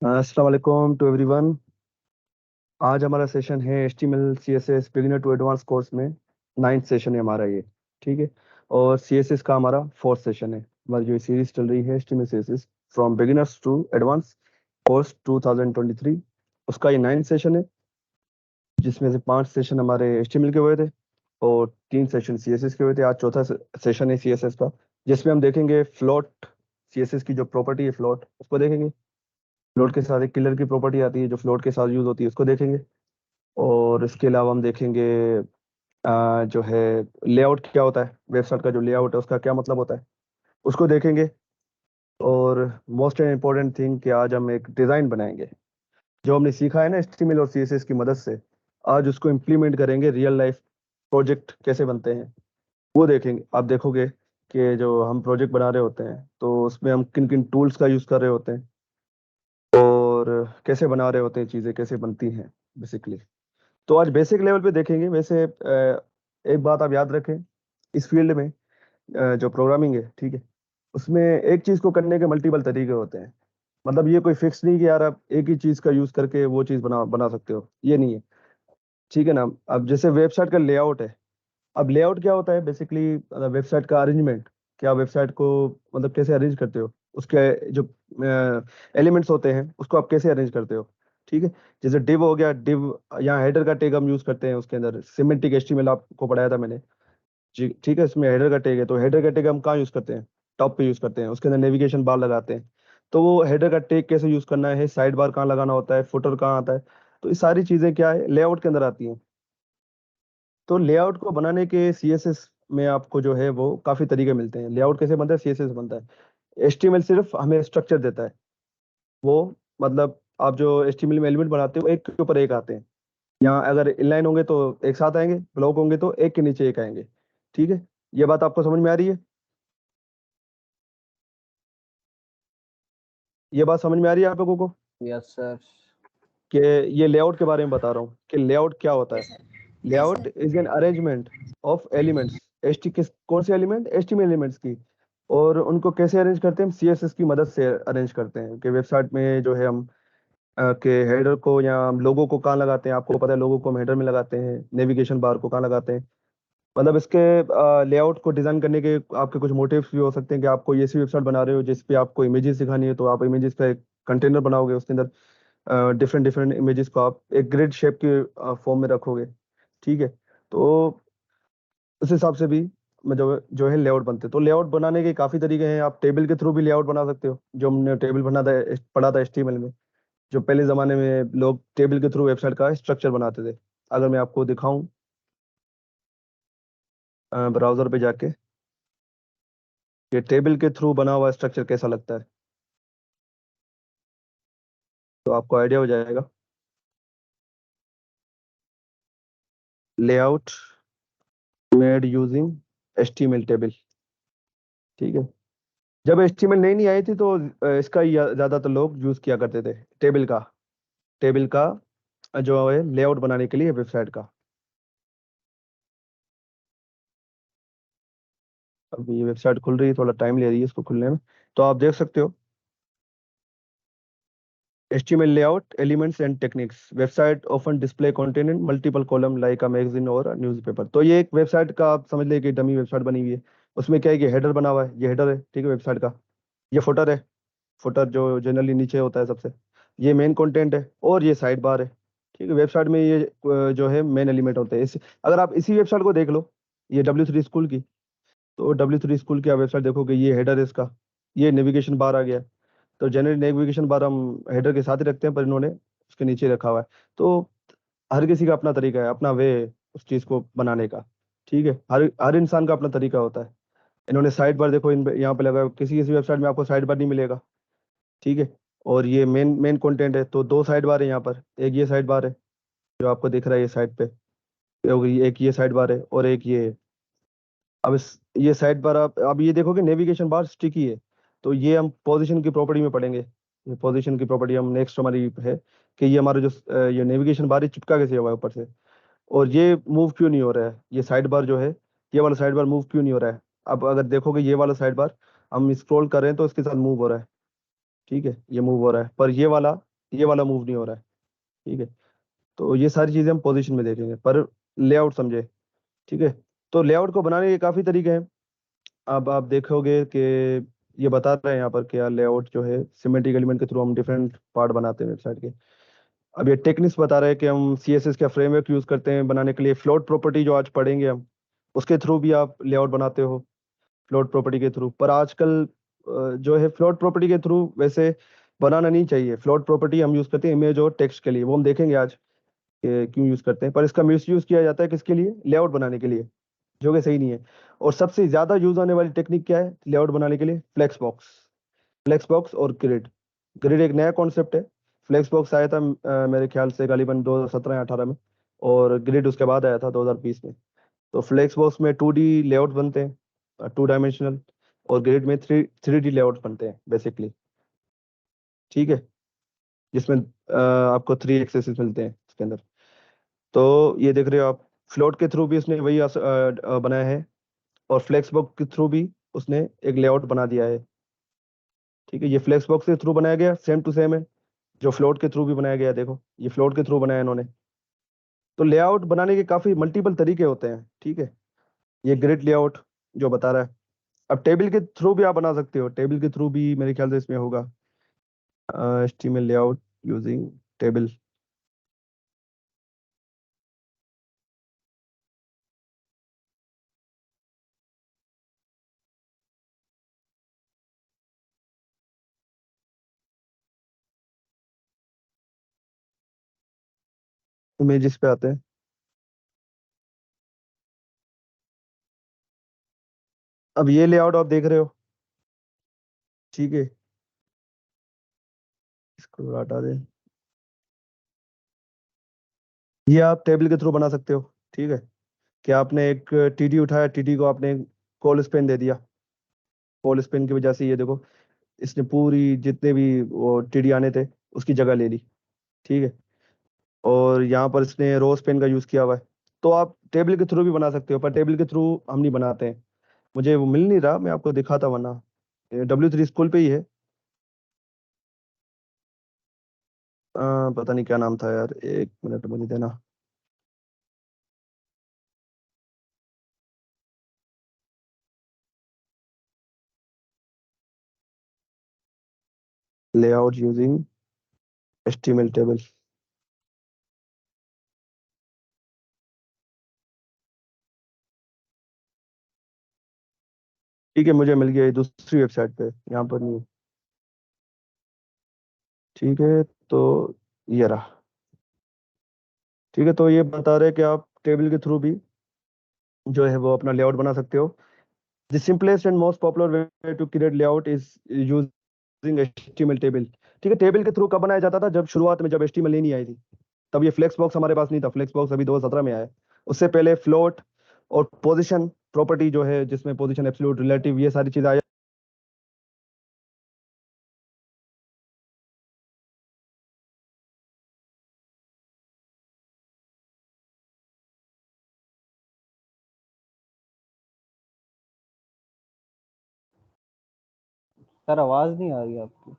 अस्सलाम वालेकुम to everyone. आज हमारा सेशन है HTML CSS beginner to advance course में। 9th सेशन है हमारा ये। ठीक है। और CSS का हमारा 4th सेशन है। हमारी जो सीरीज चल रही है HTML CSS from beginners to advance course 2023, उसका ये 9th सेशन है, जिसमें से 5 सेशन हमारे HTML के हुए थे और 3 सेशन CSS के हुए थे। आज चौथा सेशन है CSS का, जिसमें हम देखेंगे फ्लोट। CSS की जो प्रॉपर्टी है फ्लोट, उसको देखेंगे। फ्लोट के साथ एक किलर की प्रॉपर्टी आती है जो फ्लोट के साथ यूज होती है, उसको देखेंगे। और इसके अलावा हम देखेंगे जो है लेआउट क्या होता है, वेबसाइट का जो लेआउट है उसका क्या मतलब होता है, उसको देखेंगे। और मोस्ट इम्पोर्टेंट थिंग कि आज हम एक डिज़ाइन बनाएंगे। जो हमने सीखा है ना HTML और CSS की मदद से, आज उसको इम्प्लीमेंट करेंगे रियल लाइफ प्रोजेक्ट कैसे बनते हैं वो देखेंगे। आप देखोगे कि जो हम प्रोजेक्ट बना रहे होते हैं तो उसमें हम किन किन टूल्स का यूज़ कर रहे होते हैं और कैसे बना रहे होते हैं, चीज़ें कैसे बनती हैं बेसिकली। तो आज बेसिक लेवल पे देखेंगे। वैसे एक बात आप याद रखें, इस फील्ड में जो प्रोग्रामिंग है, ठीक है, उसमें एक चीज़ को करने के मल्टीपल तरीके होते हैं। मतलब ये कोई फिक्स नहीं कि यार आप एक ही चीज़ का यूज़ करके वो चीज़ बना बना सकते हो, ये नहीं है। ठीक है ना। अब जैसे वेबसाइट का लेआउट है। अब लेआउट क्या होता है बेसिकली, वेबसाइट का अरेंजमेंट। कि आप वेबसाइट को मतलब कैसे अरेंज करते हो, उसके जो एलिमेंट्स होते हैं उसको आप कैसे अरेंज करते हो। ठीक है। जैसे डिव हो गया, डिव यहाँ हेडर का टैग हम यूज करते हैं, उसके अंदर सिमेंटिक HTML आपको पढ़ाया था मैंने। जी ठीक है। इसमें हेडर का टैग है तो हेडर का टैग हम कहाँ यूज करते हैं, टॉप पे यूज करते हैं, उसके अंदर नेविगेशन बार लगाते हैं। तो वो हेडर का टैग कैसे यूज करना है, साइड बार कहाँ लगाना होता है, फुटर कहाँ आता है, तो ये सारी चीजें क्या है लेआउट के अंदर आती हैं। तो लेआउट को बनाने के CSS में आपको जो है वो काफी तरीके मिलते हैं। लेआउट कैसे बनता है, CSS बनता है। HTML सिर्फ हमें स्ट्रक्चर देता है। वो मतलब आप जो HTML में एलिमेंट बनाते हो एक के ऊपर एक आते हैं। यहाँ अगर इनलाइन होंगे तो एक साथ आएंगे, ब्लॉक होंगे तो एक के नीचे एक आएंगे। ठीक है। ये बात आपको समझ में आ रही है? ये बात समझ में आ रही है आप लोगों को यस सर। कि ये लेआउट के बारे में बता रहा हूँ कि लेआउट क्या होता है। Layout is an arrangement of elements. किस कौन से एलिमेंट, HTML एलिमेंट्स की। और उनको कैसे अरेंज करते हैं, हम CSS की मदद से अरेंज करते हैं। कि वेबसाइट में जो है हम के हेडर को या लोगो को कहाँ लगाते हैं, आपको पता है लोगो को हम हेडर में लगाते हैं, नेविगेशन बार को कहाँ लगाते हैं। मतलब इसके लेआउट को डिजाइन करने के आपके कुछ मोटिव्स भी हो सकते हैं कि आपको ऐसी वेबसाइट बना रहे हो जिस पे आपको इमेजेस दिखानी है, तो आप इमेजेस का एक कंटेनर बनाओगे, उसके अंदर डिफरेंट डिफरेंट इमेजेस को आप एक ग्रिड शेप के फॉर्म में रखोगे। ठीक है। तो उस हिसाब से भी जो है लेआउट बनते हैं। तो लेआउट बनाने के काफी तरीके हैं। आप टेबल के थ्रू भी लेआउट बना सकते हो, जो हमने टेबल बना था पढ़ा था HTML में। जो पहले जमाने में लोग टेबल के थ्रू वेबसाइट का स्ट्रक्चर बनाते थे। अगर मैं आपको दिखाऊं ब्राउजर पे जाके ये टेबल के थ्रू बना हुआ स्ट्रक्चर कैसा लगता है, तो आपको आइडिया हो जाएगा। Layout made using HTML table. ठीक है। जब HTML नहीं आई थी तो इसका ही ज्यादातर लोग यूज किया करते थे, टेबल का जो है लेआउट बनाने के लिए वेबसाइट का। अब ये वेबसाइट खुल रही है, थोड़ा टाइम ले रही है इसको खुलने में। तो आप देख सकते हो HTML layout, elements and techniques. Website often display content in multiple column like a magazine or a newspaper. तो ये एक वेबसाइट का आप समझ लीजिए कि डमी वेबसाइट बनी हुई है। उसमें क्या है कि हेडर बना हुआ है, ये हेडर है, ठीक है, वेबसाइट का। ये फुटर है, फुटर जो जनरली नीचे होता है सबसे। ये मेन कंटेंट है और ये साइड बार है। ठीक है। वेबसाइट में ये जो है मेन एलिमेंट होते हैं। अगर आप इसी वेबसाइट को देख लो, ये W3 स्कूल की, तो W3 स्कूल की आप वेबसाइट देखोगे, ये हेडर है इसका, ये नेविगेशन बार आ गया। तो जनरली नेविगेशन बार हम हेडर के साथ ही रखते हैं, पर इन्होंने उसके नीचे रखा हुआ है। तो हर किसी का अपना तरीका है, अपना वे है उस चीज को बनाने का। ठीक है। हर हर इंसान का अपना तरीका होता है। इन्होंने साइड बार देखो, इन यहाँ पे लगा है, किसी किसी वेबसाइट में आपको साइड बार नहीं मिलेगा। ठीक है। और ये मेन मेन कंटेंट है तो दो साइड बार है यहाँ पर, एक ये साइड बार है जो आपको दिख रहा है ये साइड पे, एक ये साइड बार है और एक ये है। अब ये साइड बार आप अब ये देखोगे नेविगेशन बार स्टिकी है। तो ये हम पोजीशन की प्रॉपर्टी में पढ़ेंगे। ये पोजीशन की प्रॉपर्टी हम नेक्स्ट हमारी है कि ये हमारे जो ये नेविगेशन बार है चिपका कैसे हुआ है ऊपर से, और ये मूव क्यों नहीं हो रहा है, ये साइड बार जो है, ये वाला साइड बार मूव क्यों नहीं हो रहा है। अब अगर देखोगे ये वाला साइड बार हम स्क्रॉल कर रहे हैं तो इसके साथ मूव हो रहा है। ठीक है, ये मूव हो रहा है, पर ये वाला ये वाला मूव नहीं हो रहा है। ठीक है, तो ये सारी चीजें हम पोजीशन में देखेंगे, पर लेआउट समझे। ठीक है, तो लेआउट को बनाने के काफी तरीके हैं। अब आप देखोगे कि ये बता रहे हैं यहाँ पर कि यार लेआउट जो है सिमेट्रिक एलिमेंट के थ्रू हम डिफरेंट पार्ट बनाते हैं वेबसाइट के। अब ये टेक्निक्स बता रहे हैं कि हम सीएसएस का फ्रेमवर्क यूज करते हैं बनाने के लिए। फ्लोट प्रॉपर्टी जो आज पढ़ेंगे हम, उसके थ्रू भी आप लेआउट बनाते हो, फ्लोट प्रॉपर्टी के थ्रू। पर आजकल जो है फ्लोट प्रॉपर्टी के थ्रू वैसे बनाना नहीं चाहिए। फ्लोट प्रॉपर्टी हम यूज करते हैं इमेज और टेक्स्ट के लिए, वो हम देखेंगे आज कि क्यों यूज करते हैं। पर इसका मिस यूज किया जाता है किसके लिए? लेआउट बनाने के लिए, जो कि सही नहीं है। और सबसे ज्यादा यूज होने वाली टेक्निक क्या है लेआउट बनाने के लिए? Flex box. फ्लेक्स बॉक्स और ग्रिड। ग्रिड एक नया कॉन्सेप्ट है। फ्लेक्स बॉक्स आया था मेरे ख्याल से करीबन 2017 या 18 में, और ग्रिड उसके बाद आया था 2020 में। तो फ्लेक्स बॉक्स में 2D लेआउट बनते हैं, 2 डायमेंशनल, और ग्रिड में 3D लेआउट बनते हैं बेसिकली। ठीक है, जिसमें आपको 3 एक्सेस मिलते हैं इसके अंदर। तो ये देख रहे हो आप, फ्लोट के थ्रू भी उसने वही बनाया है, और फ्लेक्स बॉक्स के थ्रू भी उसने एक लेआउट बना दिया है। ठीक है, ये फ्लेक्स बॉक्स के थ्रू बनाया गया, सेम टू सेम है जो फ्लोट के थ्रू भी बनाया गया है। देखो ये फ्लोट के थ्रू बनाया इन्होंने। तो लेआउट बनाने के काफी मल्टीपल तरीके होते हैं। ठीक है, ये ग्रिड लेआउट जो बता रहा है। अब टेबल के थ्रू भी आप बना सकते हो, टेबल के थ्रू भी मेरे ख्याल से इसमें होगा HTML layout using table. Images पे आते हैं। अब ये लेआउट आप देख रहे हो, ठीक है, इसको हटा दें। ये आप टेबल के थ्रू बना सकते हो। ठीक है, कि आपने एक TD उठाया, TD को आपने कॉल स्पेन दे दिया। कॉल स्पेन की वजह से ये देखो, इसने पूरी जितने भी वो TD आने थे उसकी जगह ले ली। ठीक है, और यहाँ पर इसने रोज पेन का यूज किया हुआ है। तो आप टेबल के थ्रू भी बना सकते हो, पर टेबल के थ्रू हम नहीं बनाते हैं। मुझे वो मिल नहीं रहा, मैं आपको दिखाता, वरना W3 स्कूल पे ही है। पता नहीं क्या नाम था यार, 1 मिनट मुझे देना। Layout using HTML table. ठीक है, मुझे मिल गया, ये दूसरी वेबसाइट पे, यहाँ पर नहीं है। ठीक है, तो ये रहा। ठीक है, तो ये बता रहे हैं कि आप टेबल के थ्रू भी जो है वो अपना लेआउट बना सकते हो। The simplest and most popular way to create layout is using HTML table. ठीक है, टेबल के थ्रू कब बनाया जाता था? जब शुरुआत में, जब HTML नहीं आई थी, तब ये फ्लेक्स बॉक्स हमारे पास नहीं था। फ्लेक्स बॉक्स अभी 2017 में आया है। उससे पहले फ्लोट और पोजीशन प्रॉपर्टी जो है, जिसमें पोजीशन, एब्सोल्यूट, रिलेटिव, ये सारी चीजें आई। सर आवाज नहीं आ रही आपकी।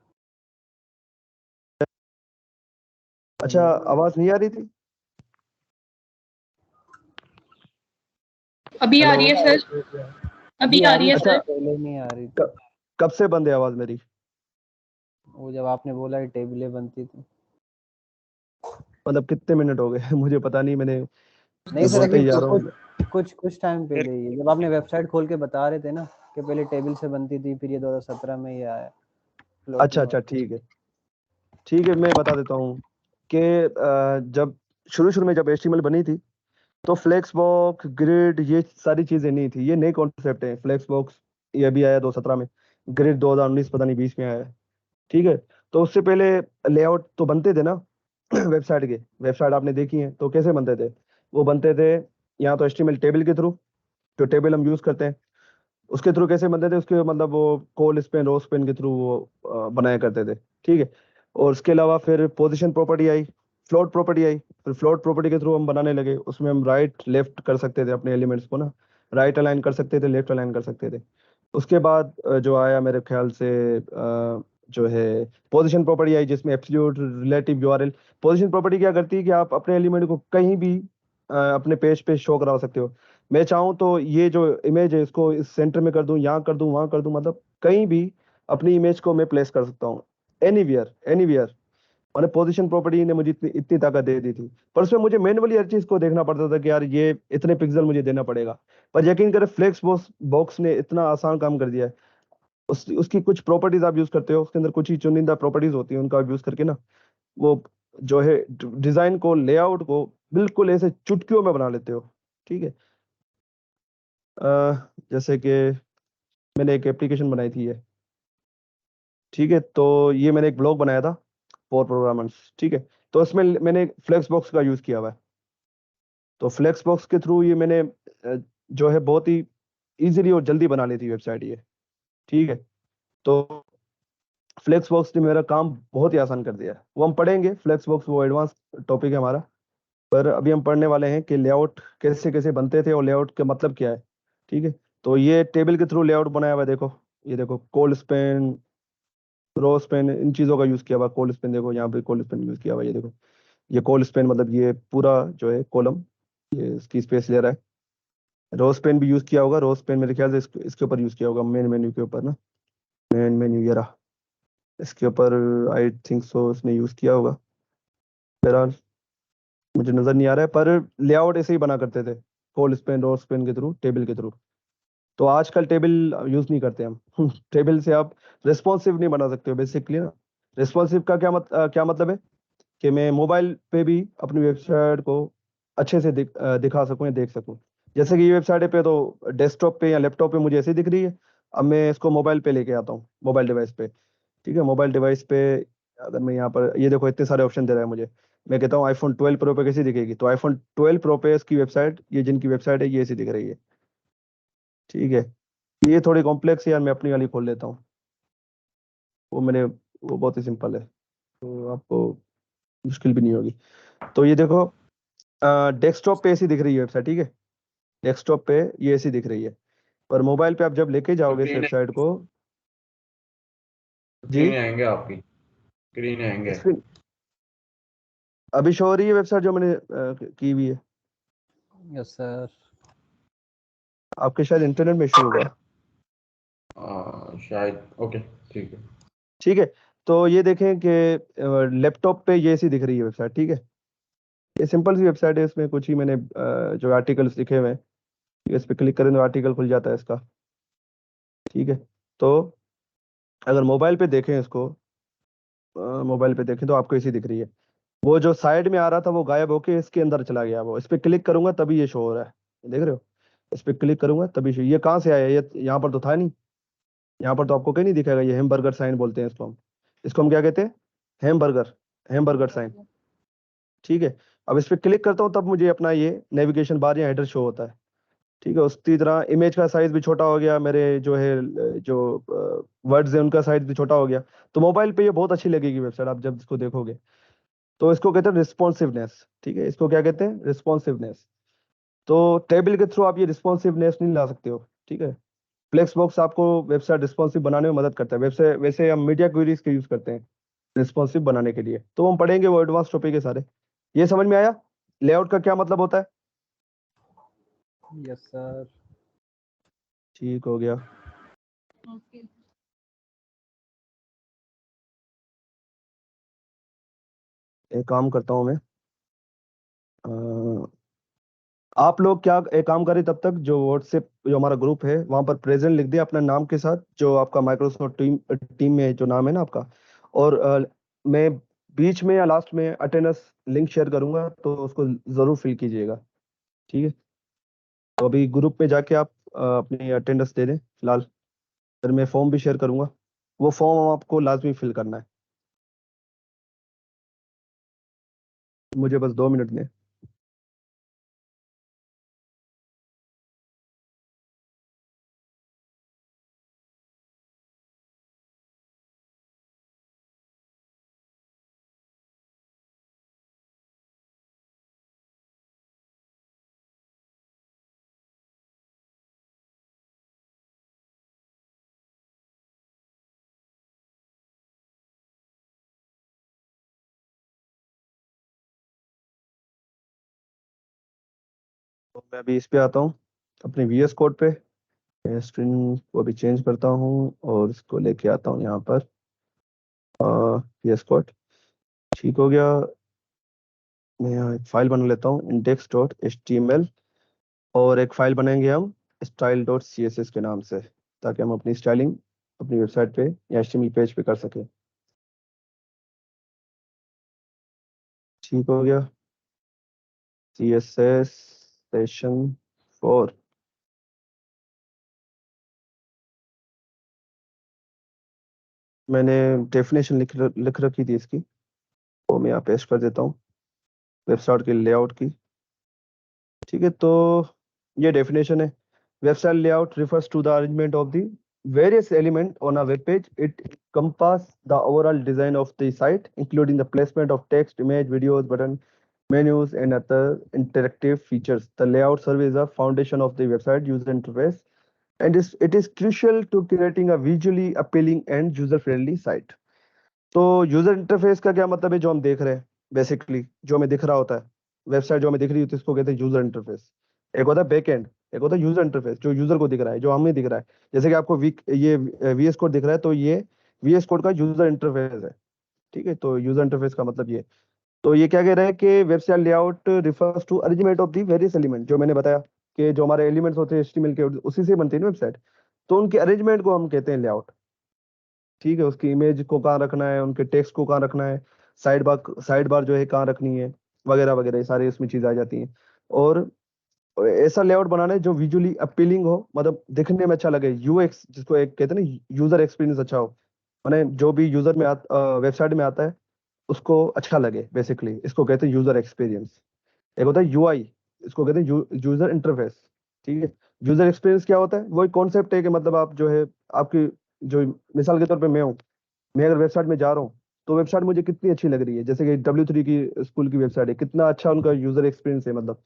अच्छा, आवाज नहीं आ रही थी? अभी आ हेलो, रही है सर। अभी आ रही है अच्छा, सर। पहले नहीं आ रही थी। क- कब से बंद है आवाज मेरी? वो जब आपने बोला कि टेबलें बनती थी। मतलब कितने मिनट हो गए? मुझे पता नहीं, मैंने नहीं सर, बोलते अभी ही जा रहा हूँ। कुछ टाइम पहले ही है, जब आपने वेबसाइट खोल के बता रहे थे ना कि पहले टेबल से बनती थी, फिर ये 2017 में ये आया फ्लोट अच्छा में। अच्छा, ठीक है, ठीक है, मैं बता देता हूँ कि जब शुरू शुरू में जब HTML बनी थी, तो फ्लेक्स बॉक्स, ग्रिड, ये सारी चीजें नहीं थी। ये नए कॉन्सेप्ट है। फ्लेक्स बॉक्स ये अभी आया 2017 में, ग्रिड 2019 पता नहीं 20 में आया है। ठीक है, तो उससे पहले लेआउट तो बनते थे ना वेबसाइट के। वेबसाइट आपने देखी है, तो कैसे बनते थे? वो बनते थे यहाँ तो HTML टेबल के थ्रू, जो टेबल हम यूज करते हैं उसके थ्रू। कैसे बनते थे उसके, मतलब वो कॉल स्पेन, रो स्पेन के थ्रू वो बनाया करते थे। ठीक है, और उसके अलावा फिर पोजीशन प्रॉपर्टी आई, फ्लोट प्रॉपर्टी आई। फिर फ्लोट प्रॉपर्टी के थ्रू हम बनाने लगे, उसमें हम राइट लेफ्ट कर सकते थे अपने एलिमेंट्स को ना, राइट अलाइन कर सकते थे, लेफ्ट अलाइन कर सकते थे। उसके बाद जो आया मेरे ख्याल से जो है पोजीशन प्रॉपर्टी आई जिसमें absolute relative URL. Position property क्या करती है कि आप अपने एलिमेंट को कहीं भी अपने पेज पे शो करा सकते हो। मैं चाहूँ तो ये जो इमेज है इसको इस सेंटर में कर दूं, यहाँ कर दूं, वहां कर दूं, मतलब कहीं भी अपनी इमेज को मैं प्लेस कर सकता हूँ, एनीवेयर एनीवेयर। मैंने पोजीशन प्रॉपर्टी ने मुझे इतनी इतनी ताकत दे दी थी। पर उसमें मुझे मैनुअली हर चीज को देखना पड़ता था कि यार ये इतने पिक्सल मुझे देना पड़ेगा। पर यकीन करें फ्लेक्स बॉक्स बॉक्स ने इतना आसान काम कर दिया है। उसकी कुछ प्रॉपर्टीज आप यूज करते हो, उसके अंदर कुछ ही चुनिंदा प्रॉपर्टीज होती है, उनका यूज करके ना वो जो है डिजाइन को, लेआउट को बिल्कुल ऐसे चुटकियों में बना लेते हो। ठीक है। जैसे कि मैंने एक एप्लीकेशन बनाई थी ये। ठीक है, तो ये मैंने एक ब्लॉग बनाया था फॉर प्रोग्रामर्स। ठीक है, तो इसमें मैंने फ्लेक्स बॉक्स का यूज किया हुआ है। तो फ्लेक्स बॉक्स के थ्रू ये मैंने जो है बहुत ही इजीली और जल्दी बना ली थी वेबसाइट ये। ठीक है, तो फ्लेक्स बॉक्स ने मेरा काम बहुत ही आसान कर दिया है। वो हम पढ़ेंगे फ्लेक्स बॉक्स, वो एडवांस टॉपिक है हमारा। पर अभी हम पढ़ने वाले हैं कि लेआउट कैसे कैसे बनते थे और लेआउट का मतलब क्या है। ठीक है, तो ये टेबल के थ्रू लेआउट बनाया हुआ है। देखो, ये देखो कोल्ड स्पेन, रो स्पेन, इन चीज़ों का यूज़ किया हुआ। कोल्ड स्पेन देखो, यहाँ पे कोल्ड स्पेन यूज़ किया हुआ है। ये देखो, ये कोल्ड स्पेन मतलब ये पूरा जो है कॉलम ये इसकी स्पेस ले रहा है। रोज पेन भी यूज किया होगा। रोज पेन मेरे ख्याल से इसके ऊपर यूज किया होगा, मेन मेन्यू के ऊपर ना। मेन मेन्यू ये रहा, इसके ऊपर आई थिंक सो इसने यूज किया होगा। बहरहाल मुझे नजर नहीं आ रहा है, पर लेआउट ऐसे ही बना करते थे कोल्ड स्पेन, रोज पेन के थ्रू, टेबल के थ्रू। तो आजकल टेबल यूज नहीं करते हम। टेबल से आप रिस्पॉन्सिव नहीं बना सकते हो बेसिकली ना। रिस्पॉन्सिव का क्या मतलब है कि मैं मोबाइल पे भी अपनी वेबसाइट को अच्छे से दिखा सकूं या देख सकूं। जैसे कि ये वेबसाइट पे तो डेस्कटॉप पे या लैपटॉप पे मुझे ऐसे दिख रही है। अब मैं इसको मोबाइल पे लेके आता हूँ, मोबाइल डिवाइस पे। ठीक है, मोबाइल डिवाइस पे अगर मैं यहाँ पर, ये देखो इतने सारे ऑप्शन दे रहा है मुझे। मैं कहता हूँ आईफोन 12 प्रो पे कैसी दिखेगी, तो आईफोन 12 प्रो पे इसकी वेबसाइट, ये जिनकी वेबसाइट है ये ऐसी दिख रही है। ठीक है, ये थोड़ी कॉम्प्लेक्स है यार, मैं अपनी वाली खोल लेता हूँ। वो बहुत ही सिंपल है, तो आपको मुश्किल भी नहीं होगी। तो ये देखो, डेस्कटॉप पे ऐसी दिख रही है वेबसाइट। ठीक है, डेस्कटॉप पे ये ऐसी दिख रही है। पर मोबाइल पे आप जब लेके जाओगे इस वेबसाइट को। जी, स्क्रीन आएंगे आपकी, स्क्रीन आएंगे। स्क्रीन अभी शो हो रही है वेबसाइट जो मैंने की हुई है। Yes sir. आपके शायद इंटरनेट में इशू होगा। शायद, ओके ठीक है। ठीक है, तो ये देखें कि लैपटॉप पे ये ऐसी दिख रही है वेबसाइट। ठीक है, ये सिंपल सी वेबसाइट है, इसमें कुछ ही मैंने जो आर्टिकल्स लिखे हुए हैं, इस पे क्लिक करें तो आर्टिकल खुल जाता है इसका। ठीक है, तो अगर मोबाइल पे देखें इसको, मोबाइल पे देखें तो आपको ऐसी दिख रही है। वो जो साइड में आ रहा था वो गायब होके इसके अंदर चला गया। वो इस पे क्लिक करूंगा तभी ये शो हो रहा है, देख रहे हो। इस पे क्लिक करूंगा तभी शो, ये कहाँ से आया, ये यहाँ पर तो था नहीं। यहाँ पर तो आपको कहीं नहीं दिखेगा। ये हैमबर्गर साइन बोलते हैं इसको हम क्या कहते हैं, हैमबर्गर, हैमबर्गर साइन। ठीक है, अब इस पे क्लिक करता हूँ तब मुझे अपना ये नेविगेशन बार या हेडर शो होता है। ठीक है, उसी तरह इमेज का साइज भी छोटा हो गया, मेरे जो है जो वर्ड्स है उनका साइज भी छोटा हो गया। तो मोबाइल पे ये बहुत अच्छी लगेगी वेबसाइट, आप जब इसको देखोगे। तो इसको कहते हैं रिस्पॉन्सिवनेस। ठीक है, इसको क्या कहते हैं, रिस्पॉन्सिवनेस। तो टेबल के थ्रू आप ये रिस्पॉन्सिवनेस नहीं ला सकते हो। ठीक है, फ्लेक्स बॉक्स आपको वेबसाइट रिस्पॉन्सिव बनाने में मदद करता है। वैसे वैसे हम मीडिया क्वेरीज का यूज करते हैं रिस्पॉन्सिव बनाने के लिए। तो हम पढ़ेंगे वो एडवांस टॉपिक है सारे। ये समझ में आया लेआउट का क्या मतलब होता है। Yes sir. ठीक हो गया। ओके। एक काम करता हूँ मैं, आप लोग क्या एक काम करें तब तक, जो व्हाट्सएप जो हमारा ग्रुप है वहां पर प्रेजेंट लिख दिया अपने नाम के साथ, जो आपका माइक्रोसॉफ्ट टीम टीम में जो नाम है ना आपका। और मैं बीच में या लास्ट में अटेंडेंस लिंक शेयर करूंगा, तो उसको जरूर फिल कीजिएगा। ठीक है, तो अभी ग्रुप में जाके आप अपनी अटेंडेंस दे दें फिलहाल। फिर मैं फॉर्म भी शेयर करूंगा, वो फॉर्म आपको लाजमी फिल करना है। मुझे बस 2 मिनट दें। तो मैं अभी इस पे आता हूँ, अपने VS कोड पे। स्क्रीन को अभी चेंज करता हूँ और इसको लेके आता हूँ यहाँ पर। VS कोड ठीक हो गया। मैं यहाँ एक फाइल बना लेता हूँ, index.html, और एक फाइल बनाएंगे हम style.css के नाम से, ताकि हम अपनी स्टाइलिंग अपनी वेबसाइट पे या HTML पेज पे कर सकें। ठीक हो गया। CSS session 4। मैंने डेफिनेशन लिख रखी थी इसकी, वो मैं यहाँ पेस्ट कर देता हूँ, वेबसाइट के लेआउट की। ठीक है, तो ये डेफिनेशन है। Website layout refers to the arrangement of the various element on a web page. It encompasses the overall design of the site, including the placement of text, image, videos, button, menus, and other interactive features. The layout serves as a foundation of the website user interface, and it is crucial to creating a visually appealing and user-friendly site. तो user interface का क्या मतलब है? जो हम देख रहे हैं, बेसिकली जो हमें दिख रहा होता है, वेबसाइट जो हमें दिख रही होती है, इसको कहते हैं यूजर इंटरफेस। एक होता है बैक एंड, एक होता है यूजर इंटरफेस, जो यूजर को दिख रहा है, जो हमें दिख रहा है। जैसे कि आपको ये VS कोड दिख रहा है, तो ये VS कोड का यूजर इंटरफेस है। ठीक है, तो यूजर इंटरफेस का मतलब ये। तो ये क्या कह रहा है कि website layout refers to arrangement of the various element, जो मैंने बताया कि जो हमारे एलिमेंट्स होते हैं HTML के, उसी से बनती है ना वेबसाइट, तो उनके अरेंजमेंट को हम कहते हैं लेआउट। ठीक है, उसकी इमेज को कहाँ रखना है, उनके टेक्स्ट को कहाँ रखना है, साइड बार जो है कहाँ रखनी है, वगैरह वगैरह, ये सारी इसमें चीजें आ जाती हैं। और ऐसा लेआउट बनाना है जो विजुअली अपीलिंग हो, मतलब दिखने में अच्छा लगे, UX जिसको एक कहते हैं ना, यूजर एक्सपीरियंस अच्छा हो, माने जो भी यूजर में वेबसाइट में आता है उसको अच्छा लगे, बेसिकली इसको कहते हैं यूजर एक्सपीरियंस। एक होता है UI, इसको कहते हैं यूजर इंटरफेस। ठीक है, यूजर एक्सपीरियंस क्या होता है? वो एक कॉन्सेप्ट है कि मतलब आप जो है, आपकी जो, मिसाल के तौर पे मैं हूँ, मैं अगर वेबसाइट में जा रहा हूँ, तो वेबसाइट मुझे कितनी अच्छी लग रही है, जैसे कि W3 की स्कूल की वेबसाइट है, कितना अच्छा उनका यूजर एक्सपीरियंस है, मतलब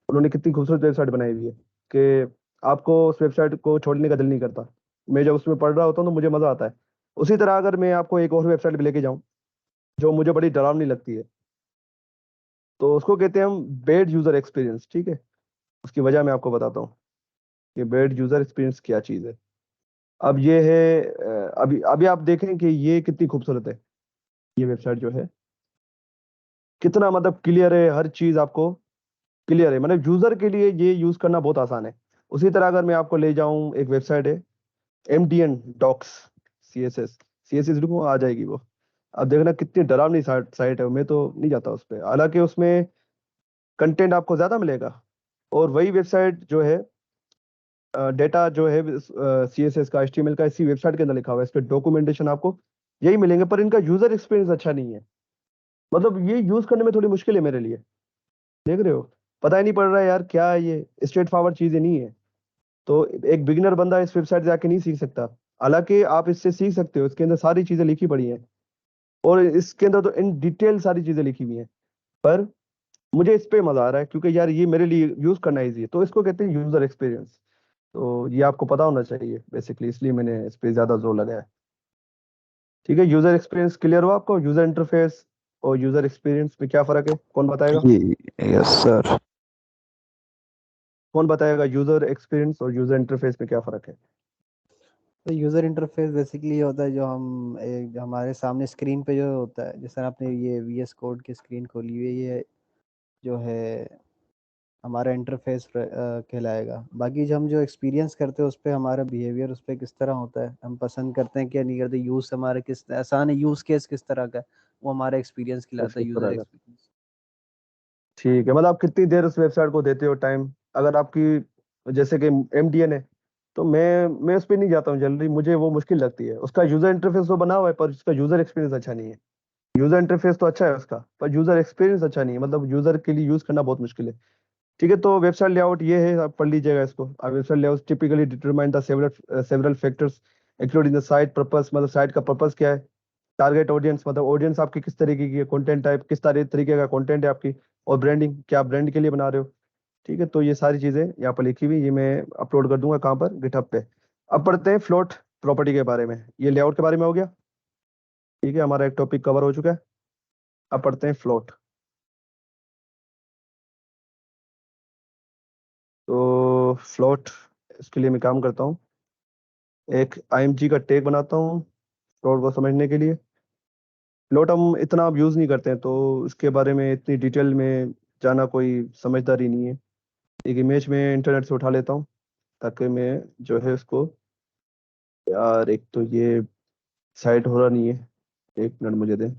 उन्होंने कितनी खूबसूरत वेबसाइट बनाई हुई है कि आपको उस वेबसाइट को छोड़ने का दिल नहीं करता। मैं जब उसमें पढ़ रहा होता हूँ तो मुझे मजा आता है। उसी तरह अगर मैं आपको एक और वेबसाइट पे लेके जाऊँ जो मुझे बड़ी डरावनी लगती है, तो उसको कहते हैं हम बेड यूजर एक्सपीरियंस। ठीक है, उसकी वजह मैं आपको बताता हूँ कि बेड यूजर एक्सपीरियंस क्या चीज़ है। अब ये है, अभी अभी आप देखें कि ये कितनी खूबसूरत है, ये वेबसाइट जो है कितना मतलब क्लियर है, हर चीज आपको क्लियर है, मतलब यूजर के लिए ये यूज करना बहुत आसान है। उसी तरह अगर मैं आपको ले जाऊं, एक वेबसाइट है MDN डॉक्स CSS लिखो, आ जाएगी वो। अब देखना कितनी डरावनी साइट है, मैं तो नहीं जाता उस पर, हालांकि उसमें कंटेंट आपको ज्यादा मिलेगा। और वही वेबसाइट जो है, डेटा जो है CSS का, HTML का, इसी वेबसाइट के अंदर लिखा हुआ है, इस पे डॉक्यूमेंटेशन आपको यही मिलेंगे, पर इनका यूजर एक्सपीरियंस अच्छा नहीं है। मतलब ये यूज करने में थोड़ी मुश्किल है मेरे लिए, देख रहे हो? पता ही नहीं पड़ रहा है यार, क्या है ये, स्ट्रेट फॉरवर्ड चीजें नहीं है। तो एक बिगिनर बंदा इस वेबसाइट जाके नहीं सीख सकता, हालांकि आप इससे सीख सकते हो, इसके अंदर सारी चीजें लिखी पड़ी हैं, और इसके अंदर तो इन डिटेल सारी चीजें लिखी हुई हैं। पर मुझे इस पे मजा आ रहा है, क्योंकि यार ये मेरे लिए यूज करना इजी है, तो इसको कहते हैं यूजर एक्सपीरियंस। तो ये आपको पता होना चाहिए बेसिकली, इसलिए मैंने इस पे ज्यादा जोर लगाया है। ठीक है, यूजर एक्सपीरियंस क्लियर हुआ आपको? यूजर इंटरफेस और यूजर एक्सपीरियंस में क्या फर्क है, कौन बताएगा? Yes sir. कौन बताएगा यूजर एक्सपीरियंस और यूजर इंटरफेस में क्या फर्क है? तो यूज़र इंटरफेस बेसिकली ये होता है जो हम जो हमारे सामने स्क्रीन पे जो होता है, जिस तरह आपने ये VS कोड की स्क्रीन खोली हुई है, ये जो है हमारा इंटरफेस कहलाएगा। बाकी जो हम जो एक्सपीरियंस करते हैं उस पे हमारा बिहेवियर उस पे किस तरह होता है, हम पसंद करते हैं क्या नहीं करते, यूज़ हमारा किस आसान है, यूज़ केस किस तरह का है, वो हमारा एक्सपीरियंस कहलाता है, किस यूज़र तरह का? एक्सपीरियंस। ठीक है, मतलब आप कितनी देर उस वेबसाइट को देते हो टाइम? अगर आपकी जैसे कि MDN है, तो मैं उस पर नहीं जाता हूँ जल्दी, मुझे वो मुश्किल लगती है। उसका यूजर इंटरफेस तो बना हुआ है, पर उसका यूजर एक्सपीरियंस अच्छा नहीं है। यूजर इंटरफेस तो अच्छा है उसका, पर यूजर एक्सपीरियंस अच्छा नहीं है, मतलब यूजर के लिए यूज करना बहुत मुश्किल है। ठीक है, तो वेबसाइट लेआउट ये है, आप पढ़ लीजिएगा इसको। Website layout typically determine the several factors including the site purpose, मतलब साइट का पर्पस क्या है, टारगेट ऑडियंस, मतलब ऑडियंस आपकी किस तरीके की है, कंटेंट टाइप किस तरीके का कंटेंट है आपकी, और ब्रांडिंग, क्या आप ब्रांड के लिए बना रहे हो। ठीक है, तो ये सारी चीजें यहाँ पर लिखी हुई, ये मैं अपलोड कर दूंगा कहाँ पर, गिटहब पे। अब पढ़ते हैं फ्लोट प्रॉपर्टी के बारे में, ये लेआउट के बारे में हो गया। ठीक है, हमारा एक टॉपिक कवर हो चुका है। अब पढ़ते हैं फ्लोट। फ्लोट, इसके लिए मैं काम करता हूँ, एक IMG का टैग बनाता हूँ फ्लोट को समझने के लिए। फ्लोट हम इतना अब यूज़ नहीं करते हैं, तो इसके बारे में इतनी डिटेल में जाना कोई समझदारी नहीं है। एक इमेज में इंटरनेट से उठा लेता हूँ ताकि मैं जो है उसको, यार एक तो ये साइट हो रहा नहीं है, एक मिनट मुझे दें।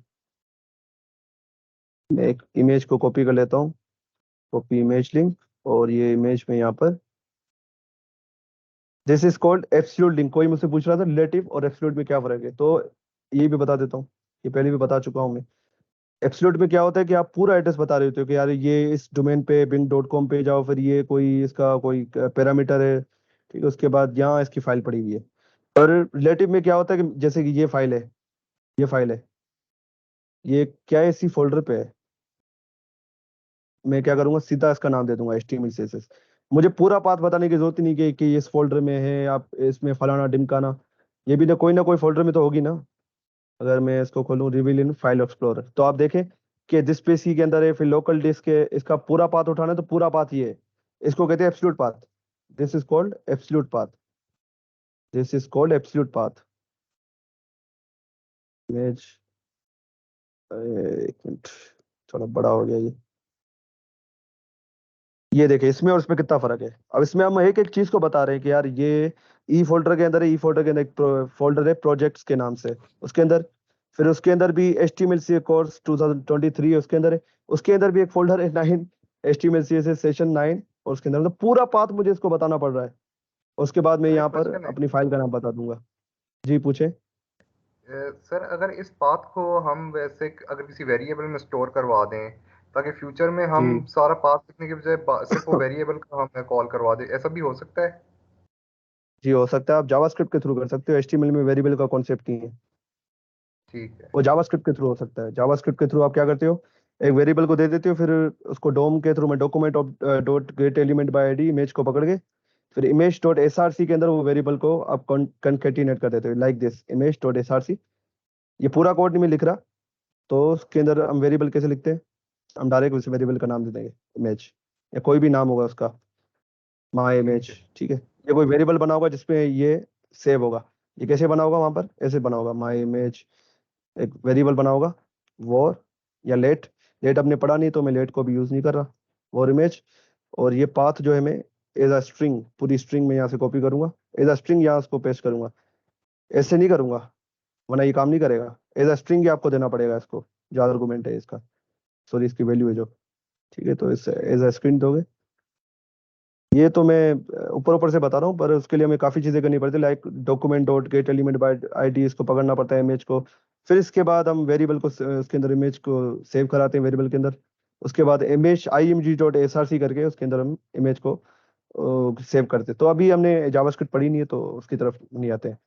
मैं एक इमेज को कॉपी कर लेता हूँ, कॉपी इमेज लिंक, और ये इमेज में यहाँ पर, this is called absolute link. कोई मुझसे पूछ रहा था रिलेटिव और एब्सोल्यूट में क्या फर्क है, तो ये भी बता देता हूँ, ये पहले भी बता चुका हूँ मैं। एब्सोल्यूट में क्या होता है कि आप पूरा एड्रेस बता रहे होते हो कि यार ये इस डोमेन पे bing.com पे जाओ, फिर ये कोई इसका कोई पैरामीटर है, ठीक है, उसके बाद यहाँ इसकी फाइल पड़ी हुई है। और रिलेटिव में क्या होता है कि जैसे कि ये फाइल है, ये फाइल है, ये क्या है, इसी फोल्डर पे है, मैं क्या करूंगा, सीधा इसका नाम दे दूंगा HTML CSS। मुझे पूरा पाथ बताने की जरूरत ही नहीं कि इस फोल्डर में है, आप इसमें फलाना ढिमकाना, ये भी ना कोई फोल्डर में तो होगी ना। अगर मैं इसको खोलूं रिवील इन फाइल एक्सप्लोरर, तो आप देखें कि जिस पीसी के अंदर है, फिर लोकल डिस्क है, इसका पूरा पाथ उठाना है तो पूरा पाथ ये है, इसको कहते हैं absolute path. This is called absolute path, this is called absolute path. Image, एक मिनट, थोड़ा बड़ा हो गया ये देखिए इसमें और इसमें कितना फर्क है। अब इसमें हम एक एक चीज को बता रहे हैं कि यार ये ई फोल्डर के अंदर है, ई फोल्डर के अंदर एक फोल्डर है प्रोजेक्ट्स के नाम से, उसके अंदर, फिर उसके अंदर भी HTML कोर्स 2023 है उसके अंदर है, उसके अंदर भी एक फोल्डर है 9 HTML CSS सेशन 9, और उसके अंदर मतलब पूरा पाथ मुझे इसको बताना पड़ रहा है। उसके बाद मैं सर एक यहाँ पर क्वेश्चन है अपनी फाइल का नाम बता दूंगा। जी पूछे। सर, अगर इस पाथ को हम वैसे अगर किसी वेरिएबल में स्टोर करवा दें ताकि फ्यूचर में हम जी सारा पाथ लिखने के बजाय सिर्फ वो वेरिएबल का हम कॉल करवा दें, ऐसा भी हो सकता है? जी हो सकता है, आप जावास्क्रिप्ट के थ्रू कर सकते हो, HTML में वेरिएबल का कॉन्सेप्ट नहीं है, ठीक है। वो जावास्क्रिप्ट के थ्रू हो सकता है। जावास्क्रिप्ट के थ्रू आप क्या करते हो, एक वेरिएबल को दे देते हो, फिर उसको डोम के थ्रू में document of dot gate element by ID image को पकड़ के, फिर इमेज डॉट src के अंदर वो वेरिएबल को आप कंकेटिनेट कर देते हो like this image dot src। ये पूरा कोड नहीं मैं लिख रहा, तो उसके अंदर हम वेरिएबल कैसे लिखते हैं, हम डायरेक्ट उस वेरिएबल का नाम दे देंगे इमेज, या कोई भी नाम होगा उसका, माई इमेज, ठीक है। ये कोई वेरिएबल बना होगा जिसपे ये सेव होगा। ये कैसे बना होगा, वहां पर ऐसे बना होगा, माई इमेज, एक वेरिएबल बना होगा वॉर या लेट। लेट आपने पढ़ा नहीं तो मैं लेट को भी यूज नहीं कर रहा, वॉर इमेज। और ये पाथ जो है मैं एज अ स्ट्रिंग, पूरी स्ट्रिंग में यहाँ से कॉपी करूंगा, एज अ स्ट्रिंग यहाँ उसको पेस्ट करूंगा, ऐसे नहीं करूंगा वरना ये काम नहीं करेगा। एज अ स्ट्रिंग ही आपको देना पड़ेगा इसको, जो आर्गूमेंट है इसका, सॉरी इसकी वैल्यू है जो, ठीक है, तो इस एज अ स्ट्रिंग दोगे। ये तो मैं ऊपर ऊपर से बता रहा हूँ, पर उसके लिए हमें काफी चीजें करनी पड़ती है, like document dot gate element by ID, इसको पकड़ना पड़ता है इमेज को। फिर इसके बाद हम वेरिएबल को उसके अंदर इमेज को सेव कराते हैं वेरिएबल के अंदर। उसके बाद इमेज img डॉट src करके उसके अंदर हम इमेज को सेव करते हैं। तो अभी हमने जावास्क्रिप्ट पढ़ी नहीं है तो उसकी तरफ नहीं आते हैं।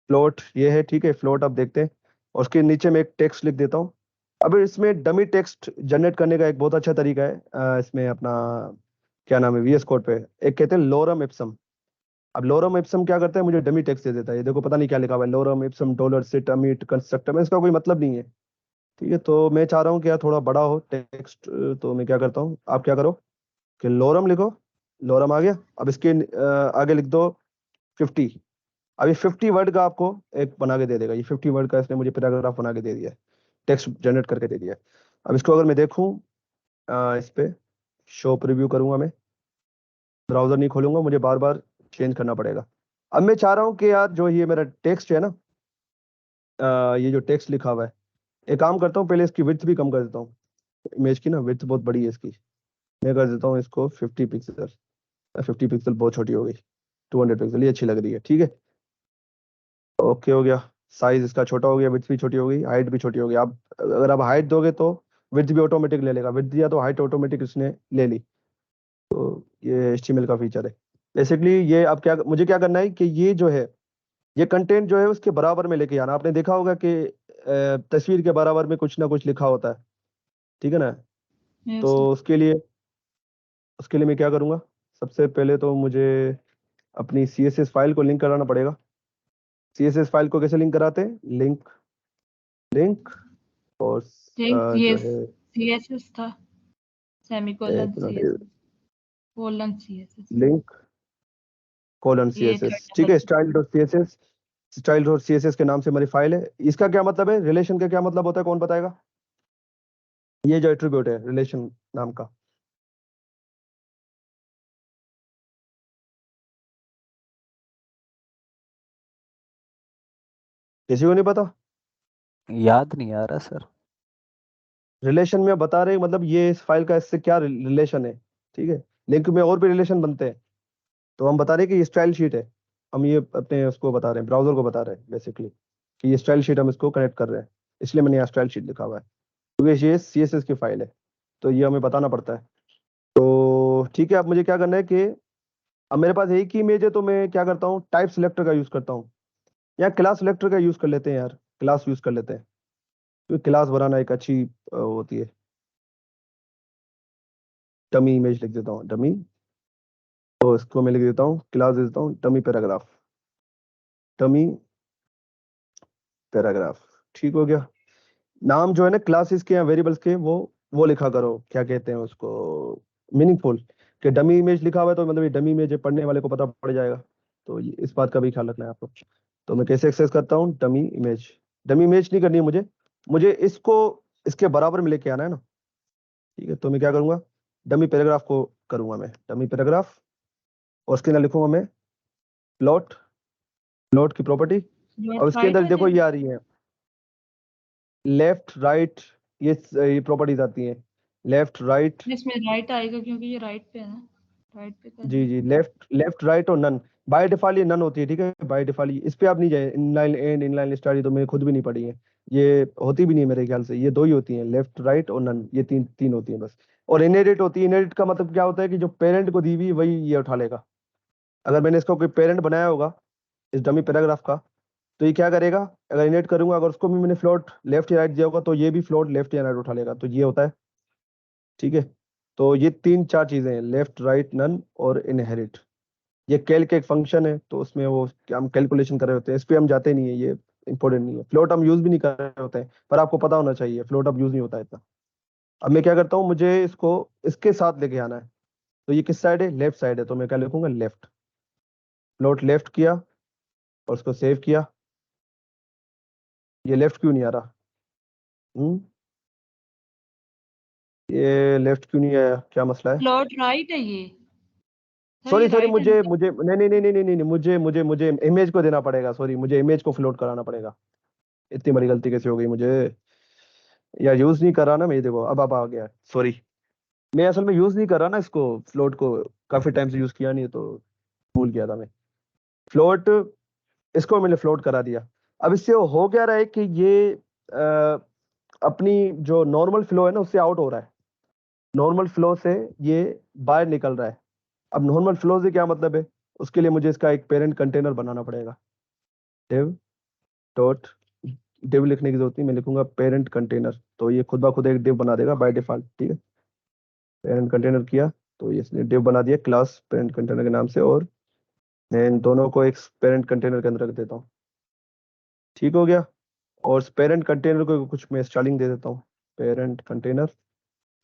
फ्लोट ये है, ठीक है, फ्लोट आप देखते हैं, और उसके नीचे में एक टेक्स्ट लिख देता हूँ। अब इसमें डमी टेक्स्ट जनरेट करने का एक बहुत अच्छा तरीका है, इसमें अपना क्या नाम है, VS कोड पे एक कहते हैं लोरम इप्सम। अब लोरम इप्सम क्या करता है, मुझे डमी टेक्स्ट दे देता है, ये देखो पता नहीं क्या लिखा हुआ है, लोरम इप्सम डॉलर सिट अमिट कंस्ट्रक्टर में, इसका कोई मतलब नहीं है, ठीक है। तो मैं चाह रहा हूँ कि यार थोड़ा बड़ा हो टेक्स्ट, तो मैं क्या करता हूँ, आप क्या करो कि लोरम लिखो, लोरम आ गया। अब इसके आगे लिख दो 50। अब ये 50 वर्ड का आपको एक बना के दे देगा, ये 50 वर्ड का इसने मुझे पैराग्राफ बना के दे दिया है, टेक्स्ट जनरेट करके दे दिया है। अब इसको अगर मैं देखूं, इस पे शो प्रीव्यू करूंगा, मैं ब्राउजर नहीं खोलूंगा, मुझे बार बार चेंज करना पड़ेगा। अब मैं चाह रहा हूँ कि यार जो ये मेरा टेक्स्ट है ना, ये जो टेक्स्ट लिखा हुआ है, एक काम करता हूँ, पहले इसकी विड्थ भी कम कर देता हूँ, इमेज की ना विड्थ बहुत बड़ी है इसकी, मैं कर देता हूँ इसको 50 पिक्सल। 50 पिक्सल बहुत छोटी हो गई, 200 पिक्सल ये अच्छी लग रही है, ठीक है, ओके हो गया। साइज इसका छोटा हो गया, विड्थ भी छोटी हो गई, हाइट भी छोटी हो गई। आप अगर आप हाइट दोगे तो विड्थ भी ऑटोमेटिक ले लेगा, विड्थ दिया तो हाइट ऑटोमेटिक इसने ले ली। तो ये HTML का फीचर है बेसिकली। ये अब क्या मुझे क्या करना है कि ये जो है, ये कंटेंट जो है उसके बराबर में लेके आना। आपने देखा होगा कि तस्वीर के बराबर में कुछ ना कुछ लिखा होता है, ठीक है ना। Yes, तो sir. उसके लिए मैं क्या करूंगा, सबसे पहले तो मुझे अपनी CSS फाइल को लिंक कराना पड़ेगा। CSS फाइल को कैसे लिंक कराते हैं, लिंक लिंक और Think जो yes, है, CSS था, एक semicolon minute, CSS. Colon CSS link colon ये CSS, ठीक है। स्टाइल डॉट CSS के नाम से हमारी फाइल है। इसका क्या मतलब है, रिलेशन का क्या मतलब होता है, कौन बताएगा? ये जो एट्रीब्यूट है रिलेशन नाम का, किसी को नहीं पता? याद नहीं आ रहा सर। रिलेशन में बता रहे मतलब ये इस फाइल का इससे क्या रिलेशन है, ठीक है। लिंक में और भी रिलेशन बनते हैं, तो हम बता रहे हैं कि ये स्टाइल शीट है। हम ये अपने उसको बता रहे हैं, ब्राउजर को बता रहे हैं बेसिकली कि ये स्टाइल शीट हम इसको कनेक्ट कर रहे हैं, इसलिए मैंने यहाँ स्टाइल शीट लिखा हुआ है, क्योंकि ये CSS की फाइल है, तो ये हमें बताना पड़ता है। तो ठीक है, अब मुझे क्या करना है कि अब मेरे पास एक ही इमेज है, तो मैं क्या करता हूँ, टाइप सिलेक्टर का यूज करता हूँ, या क्लास सिलेक्टर का यूज कर लेते हैं यार, क्लास यूज कर लेते हैं, क्योंकि क्लास बनाना एक अच्छी होती है। डमी इमेज लिख देता हूँ, डमी, तो इसको मैं लिख देता हूँ, क्लास दे देता हूँ डमी पैराग्राफ, डमी पैराग्राफ, ठीक हो गया। नाम जो है ना क्लासेस के या वेरिएबल्स के, वो लिखा करो, क्या कहते हैं उसको, मीनिंगफुल, कि डमी इमेज लिखा हुआ है तो मतलब ये डमी इमेज है, पढ़ने वाले को पता पड़ जाएगा, तो इस बात का भी ख्याल रखना है आपको। तो मैं कैसे एक्सेस करता हूँ, डमी इमेज, डमी इमेज नहीं करनी है मुझे, मुझे इसको इसके बराबर में लेके आना है ना, ठीक है। तो मैं क्या करूंगा, डमी पैराग्राफ को करूंगा मैं डमी पैराग्राफ, और उसके अंदर लिखूंगा मैं प्लॉट, प्लॉट की प्रॉपर्टी, और उसके अंदर देखो ये आ रही है लेफ्ट राइट, ये प्रॉपर्टीज आती हैं, लेफ्ट राइट, इसमें राइट आएगा क्योंकि ये राइट पे है ना, राइट पे कर जी जी, लेफ्ट राइट और नन, बाय डिफॉल्ट ये नन होती है, ठीक है, बाय डिफॉल्ट इस पे आप नहीं जाए, इनलाइन एंड इनलाइन स्टार तो मैंने खुद भी नहीं पढ़ी है, ये होती भी नहीं है मेरे ख्याल से, ये दो ही होती हैं, लेफ्ट राइट और नन, ये तीन तीन होती हैं बस। और इनहेरिट होती है, इनहेरिट का मतलब क्या होता है कि जो पेरेंट को दी हुई वही ये उठा लेगा। अगर मैंने इसको कोई पेरेंट बनाया होगा इस डमी पैराग्राफ का, तो ये क्या करेगा, अगर इनहेरिट करूंगा, अगर उसको भी मैंने फ्लोट लेफ्ट या राइट दिया होगा, तो ये भी फ्लोट लेफ्ट या राइट उठा लेगा, तो ये होता है, ठीक है। तो ये तीन चार चीजें हैं, लेफ्ट राइट नन और इनहेरिट। ये कैल्क एक फंक्शन है, तो उसमें वो हम कैलकुलेशन कर रहे होते हैं, इस पे हम जाते नहीं है, ये इंपॉर्टेंट नहीं है। फ्लोट हम यूज भी नहीं कर रहे होते हैं, पर आपको पता होना चाहिए फ्लोट अब यूज नहीं होता है इतना। अब मैं क्या करता हूँ, मुझे इसको इसके साथ लेके आना है, तो ये किस साइड है, लेफ्ट साइड है, तो मैं क्या लिखूंगा, लेफ्ट, फ्लोट लेफ्ट किया और उसको सेव किया। ये लेफ्ट क्यों नहीं आ रहा, ये लेफ्ट क्यों नहीं आया, क्या मसला है? प्लॉट राइट है ये सर, सॉरी ये सॉरी, right है मुझे ना? मुझे नहीं नहीं नहीं नहीं नहीं नहीं, मुझे इमेज को देना पड़ेगा, सॉरी, मुझे इमेज को फ्लोट कराना पड़ेगा। इतनी बड़ी गलती कैसे हो गई मुझे, यार यूज नहीं कर रहा ना मैं, ये देखो अब आ गया, सॉरी, मैं असल में यूज नहीं कर रहा ना इसको, फ्लोट को काफी टाइम से यूज किया नहीं है, तो भूल गया था मैं। फ्लोट, इसको मैंने फ्लोट करा दिया। अब इससे हो क्या रहा है कि ये अपनी जो नॉर्मल फ्लो है ना उससे आउट हो रहा है, नॉर्मल फ्लो से ये बाहर निकल रहा है। अब नॉर्मल फ्लो से क्या मतलब है, उसके लिए मुझे इसका एक पेरेंट कंटेनर बनाना पड़ेगा, डिव डॉट, डिव लिखने की जरूरत नहीं, मैं लिखूंगा पेरेंट कंटेनर, तो ये खुद ब खुद एक डिव बना देगा बाय डिफॉल्ट, ठीक है। पेरेंट कंटेनर किया, तो ये इसने डिव बना दिया क्लास पेरेंट कंटेनर के नाम से, और मैं इन दोनों को एक पेरेंट कंटेनर के अंदर रख देता हूँ, ठीक हो गया। और पेरेंट कंटेनर को कुछ मैं स्टाइलिंग दे देता हूँ, पेरेंट कंटेनर,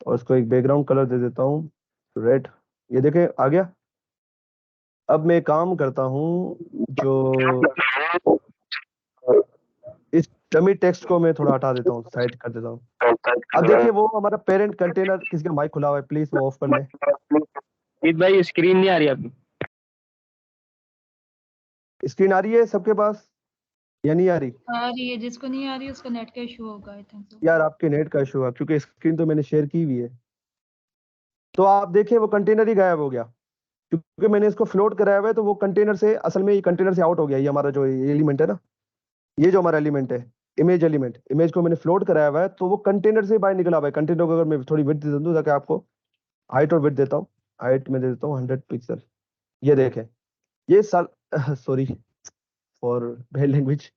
और उसको एक बैकग्राउंड कलर दे देता हूँ रेड, ये देखे आ गया। अब मैं काम करता हूँ, जो इस डमी टेक्स्ट को मैं थोड़ा हटा देता हूँ, साइड कर देता हूँ। अब देखिए वो हमारा पेरेंट कंटेनर, किसी का माइक खुला हुआ है, प्लीज वो ऑफ कर ले। जीत भाई स्क्रीन नहीं आ रही आपकी। स्क्रीन आ रही है सबके पास या नहीं आ रही? आ रही है, जिसको नहीं आ रही है उसका नेट का इशू होगा आई थिंक सो। यार आपके नेट का इशू है, क्योंकि स्क्रीन तो मैंने शेयर की हुई है। तो आप देखिए वो कंटेनर ही गायब हो गया, क्योंकि मैंने इसको फ्लोट कराया हुआ है, तो वो कंटेनर से, असल में ये कंटेनर से आउट हो गया, ये हमारा जो एलिमेंट है ना, ये जो हमारा एलिमेंट है, इमेज एलिमेंट, इमेज को मैंने फ्लोट कराया हुआ है, तो वो कंटेनर से बाहर निकला हुआ है। कंटेनर को अगर मैं थोड़ी विड्थ दे दूं, ताकि आपको हाइट और विड्थ देता हूँ, हाइट में दे देता हूँ 100 पिक्सल, ये देखें, ये साल सॉरी फॉर बैड लैंग्वेज,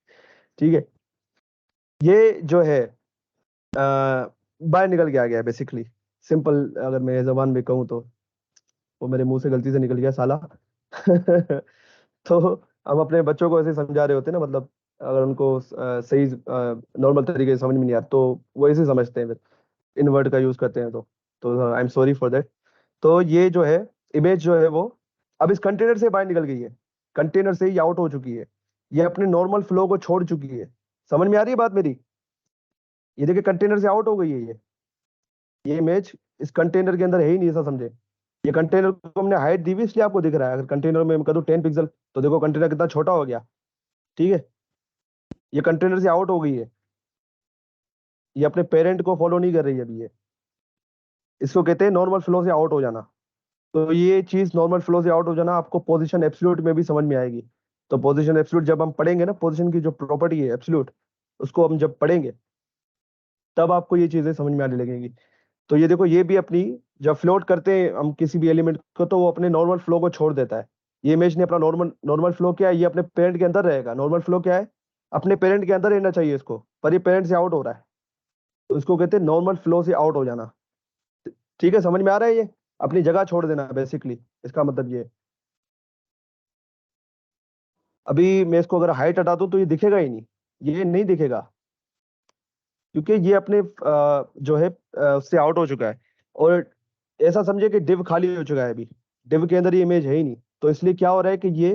ठीक है, ये जो है बाहर निकल के आ गया बेसिकली, सिंपल अगर मैं जबान में कहूँ तो, वो मेरे मुंह से गलती से निकल गया साला तो हम अपने बच्चों को ऐसे समझा रहे होते हैं ना, मतलब अगर उनको सही नॉर्मल तरीके से समझ में नहीं आता, तो वो ऐसे समझते हैं, फिर इन वर्ड का यूज करते हैं, तो I am sorry for that. तो ये जो है इमेज जो है वो अब इस कंटेनर से बाहर निकल गई है, कंटेनर से ही आउट हो चुकी है, ये अपने नॉर्मल फ्लो को छोड़ चुकी है। समझ में आ रही है बात मेरी? ये देखिए कंटेनर से आउट हो गई है ये इमेज इस कंटेनर के अंदर है ही नहीं, ऐसा समझे। ये कंटेनर को हमने हाइट दी हुई इसलिए आपको दिख रहा है। अगर कंटेनर में मैं कर दूं 10 पिक्सल तो देखो कंटेनर कितना छोटा हो गया। ठीक है, ये कंटेनर से आउट हो गई है, ये अपने पेरेंट को फॉलो नहीं कर रही है अभी ये। इसको कहते हैं नॉर्मल फ्लो से आउट हो जाना। तो ये चीज नॉर्मल फ्लो से आउट हो जाना आपको पोजीशन एब्सोल्यूट में भी समझ में आएगी। तो पोजीशन एब्सोल्यूट जब हम पढ़ेंगे ना, पोजीशन की जो प्रॉपर्टी है एब्सोल्यूट, उसको हम जब पढ़ेंगे तब आपको ये चीजें समझ में आने लगेंगी। तो ये देखो, ये भी अपनी जब फ्लोट करते हैं हम किसी भी एलिमेंट को तो वो अपने नॉर्मल फ्लो को छोड़ देता है। ये इमेज ने अपना नॉर्मल नॉर्मल फ्लो क्या है, ये अपने पेरेंट के अंदर रहेगा। नॉर्मल फ्लो क्या है, अपने पेरेंट के अंदर रहना चाहिए इसको, पर ये पेरेंट से आउट हो रहा है तो इसको कहते हैं नॉर्मल फ्लो से आउट हो जाना। ठीक है, समझ में आ रहा है? ये अपनी जगह छोड़ देना बेसिकली, इसका मतलब ये है। अभी मैं इसको अगर हाइट हटा दूं तो ये दिखेगा ही नहीं, ये नहीं दिखेगा क्योंकि ये अपने जो है उससे आउट हो चुका है। और ऐसा समझे कि डिव खाली हो चुका है, अभी डिव के अंदर ये इमेज है ही नहीं। तो इसलिए क्या हो रहा है कि ये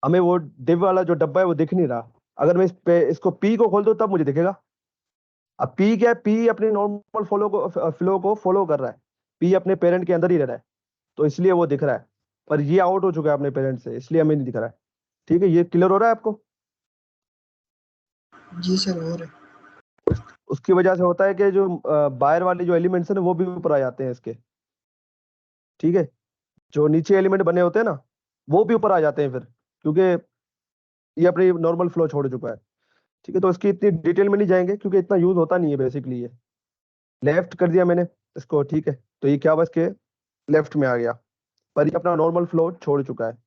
हमें वो डिव वाला जो डब्बा है वो दिख नहीं रहा। अगर मैं इसको पी को खोल दूं तब मुझे दिखेगा। अब पी क्या है, पी अपने नॉर्मल फ्लो को फॉलो कर रहा है, पी अपने पेरेंट के अंदर ही रह रहा है तो इसलिए वो दिख रहा है। पर ये आउट हो चुका है अपने पेरेंट से, इसलिए हमें नहीं दिख रहा है। ठीक है, ये क्लियर हो रहा है आपको? जी सर, हो रहा है। उसकी वजह से होता है कि जो बाहर वाले जो एलिमेंट्स हैं ना वो भी ऊपर आ जाते हैं इसके। ठीक है, जो नीचे एलिमेंट बने होते हैं ना वो भी ऊपर आ जाते हैं फिर, क्योंकि ये अपनी नॉर्मल फ्लो छोड़ चुका है। ठीक है, तो इसकी इतनी डिटेल में नहीं जाएंगे क्योंकि इतना यूज होता नहीं है बेसिकली। ये लेफ्ट कर दिया मैंने इसको, ठीक है, तो ये क्या हुआ, इसके लेफ्ट में आ गया, पर ये अपना नॉर्मल फ्लो छोड़ चुका है।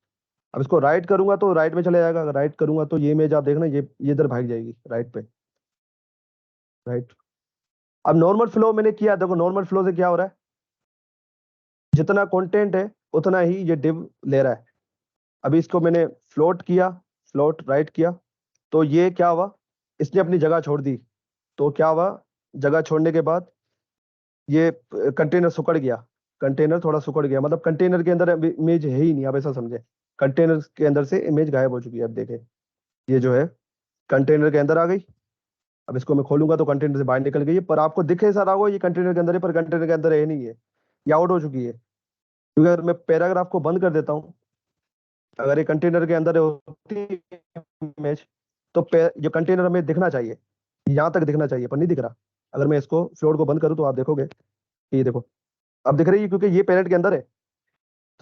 अब इसको राइट करूंगा तो राइट में चले जाएगा, अगर राइट करूंगा तो ये इमेज आप देखना ये इधर भाग जाएगी राइट पे, राइट। अब नॉर्मल फ्लो मैंने किया, देखो नॉर्मल फ्लो से क्या हो रहा है, जितना कंटेंट है उतना ही ये डिव ले रहा है। अभी इसको मैंने फ्लोट किया, फ्लोट राइट किया तो ये क्या हुआ, इसने अपनी जगह छोड़ दी। तो क्या हुआ, जगह छोड़ने के बाद ये कंटेनर सुकड़ गया, कंटेनर थोड़ा सुकड़ गया, मतलब कंटेनर के अंदर इमेज है ही नहीं। आप ऐसा समझे कंटेनर के अंदर से इमेज गायब हो चुकी है। अब देखें ये जो है कंटेनर के अंदर आ गई। अब इसको मैं खोलूंगा तो कंटेनर से बाहर निकल गई है, पर आपको दिखे सारा होगा ये कंटेनर के अंदर है, पर कंटेनर के अंदर है नहीं है, ये आउट हो चुकी है। क्योंकि अगर मैं पैराग्राफ को बंद कर देता हूँ, अगर ये कंटेनर के अंदर होती इमेज तो जो कंटेनर हमें दिखना चाहिए, यहाँ तक दिखना चाहिए, पर नहीं दिख रहा। अगर मैं इसको फ्लोट को बंद करूँ तो आप देखोगे कि ये देखो अब दिख रही है, क्योंकि ये पेरेंट के अंदर है।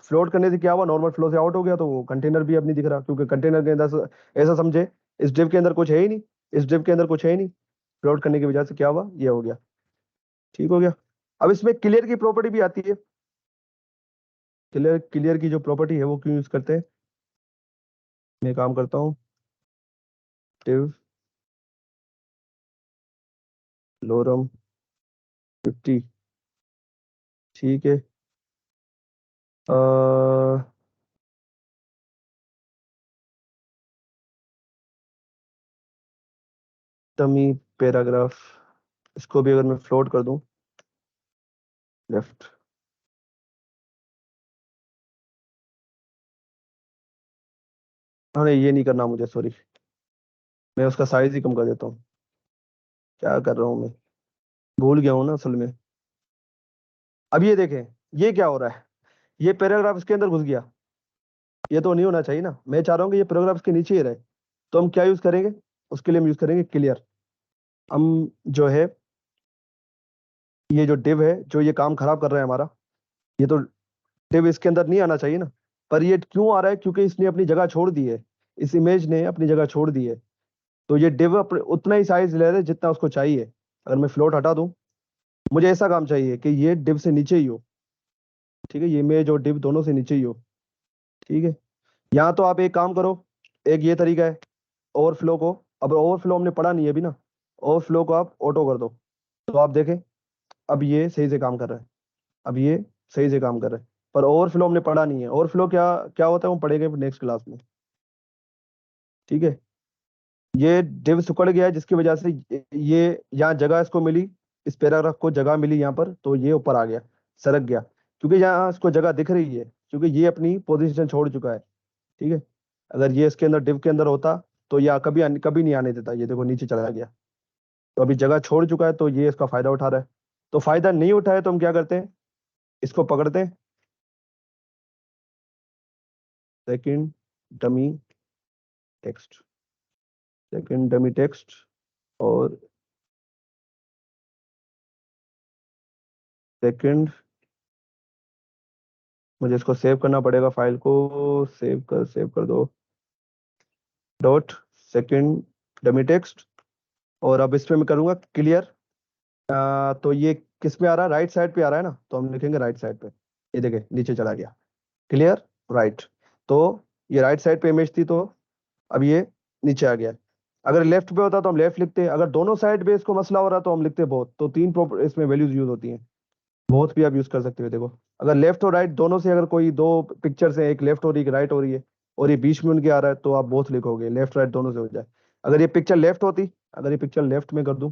फ्लोट करने से क्या हुआ, नॉर्मल फ्लो से आउट हो गया तो वो कंटेनर भी अब नहीं दिख रहा, क्योंकि कंटेनर के अंदर ऐसा समझे इस डिव के अंदर कुछ है ही नहीं, इस डिव के अंदर कुछ है ही नहीं। फ्लोट करने की वजह से क्या हुआ, ये हो गया। ठीक हो गया। अब इसमें क्लियर की प्रॉपर्टी भी आती है। क्लियर की जो प्रॉपर्टी है वो क्यों यूज करते हैं, मैं काम करता हूँ डिव लोरम 50। ठीक है, डमी पैराग्राफ, इसको भी अगर मैं फ्लोट कर दूं लेफ्ट, हाँ नहीं ये नहीं करना मुझे, सॉरी, मैं उसका साइज ही कम कर देता हूँ। क्या कर रहा हूँ मैं, भूल गया हूँ ना असल में। अब ये देखें ये क्या हो रहा है, ये पैराग्राफ इसके अंदर घुस गया, ये तो नहीं होना चाहिए ना। मैं चाह रहा हूँ कि ये पैराग्राफ इसके नीचे ही रहे। तो हम क्या यूज करेंगे, उसके लिए हम यूज करेंगे क्लियर। हम जो है ये जो डिव है जो ये काम खराब कर रहा है हमारा, ये तो डिव इसके अंदर नहीं आना चाहिए ना, पर ये क्यों आ रहा है, क्योंकि इसने अपनी जगह छोड़ दी है, इस इमेज ने अपनी जगह छोड़ दी है। तो ये डिव अपने उतना ही साइज ले रहे जितना उसको चाहिए। अगर मैं फ्लोट हटा दूं, मुझे ऐसा काम चाहिए कि ये डिव से नीचे ही हो। ठीक है, ये इमेज और डिव दोनों से नीचे ही हो। ठीक है, यहाँ तो आप एक काम करो, एक ये तरीका है ओवरफ्लो को, अब ओवरफ्लो हमने पढ़ा नहीं है अभी ना, ओवरफ्लो को आप ऑटो कर दो तो आप देखें अब ये सही से काम कर रहा है, अब ये सही से काम कर रहा है। पर ओवरफ्लो हमने पढ़ा नहीं है, ओवरफ्लो क्या क्या होता है वो पढ़ेंगे नेक्स्ट क्लास में। ठीक है, ये डिव सुकड़ गया है जिसकी वजह से ये यहाँ जगह इसको मिली, इस पैराग्राफ को जगह मिली यहाँ पर, तो ये ऊपर आ गया, सरक गया। क्योंकि यहाँ इसको जगह दिख रही है, क्योंकि ये अपनी पोजीशन छोड़ चुका है, ठीक है। अगर ये इसके अंदर डिव के अंदर होता तो या कभी नहीं आने देता, ये देखो नीचे चला गया। तो अभी जगह छोड़ चुका है तो ये इसका फायदा उठा रहा है। तो फायदा नहीं उठाए तो हम क्या करते हैं, इसको पकड़ते हैं, second dummy text, second dummy text, और सेकंड, मुझे इसको सेव करना पड़ेगा, फाइल को सेव कर दो, डॉट सेकंड डमी टेक्स्ट। और अब इस पे मैं करूंगा क्लियर। तो ये किस पे आ रहा है, राइट साइड पे आ रहा है ना, तो हम लिखेंगे राइट साइड पे। ये देखे नीचे चला गया, क्लियर राइट। तो ये राइट साइड पे इमेज थी, तो अब ये नीचे आ गया। अगर लेफ्ट पे होता तो हम लेफ्ट लिखते, अगर दोनों साइड पे इसको मसला हो रहा तो हम लिखते बहुत। तो तीन इसमें वैल्यूज यूज होती हैं, बहुत भी आप यूज कर सकते हो। देखो अगर लेफ्ट और राइट दोनों से अगर कोई दो पिक्चर्स है, एक लेफ्ट हो रही है, एक राइट हो रही है, और ये बीच में उनके आ रहा है, तो आप बहुत लिखोगे, लेफ्ट राइट दोनों से हो जाए। अगर ये पिक्चर लेफ्ट होती, अगर ये पिक्चर लेफ्ट में कर दूं,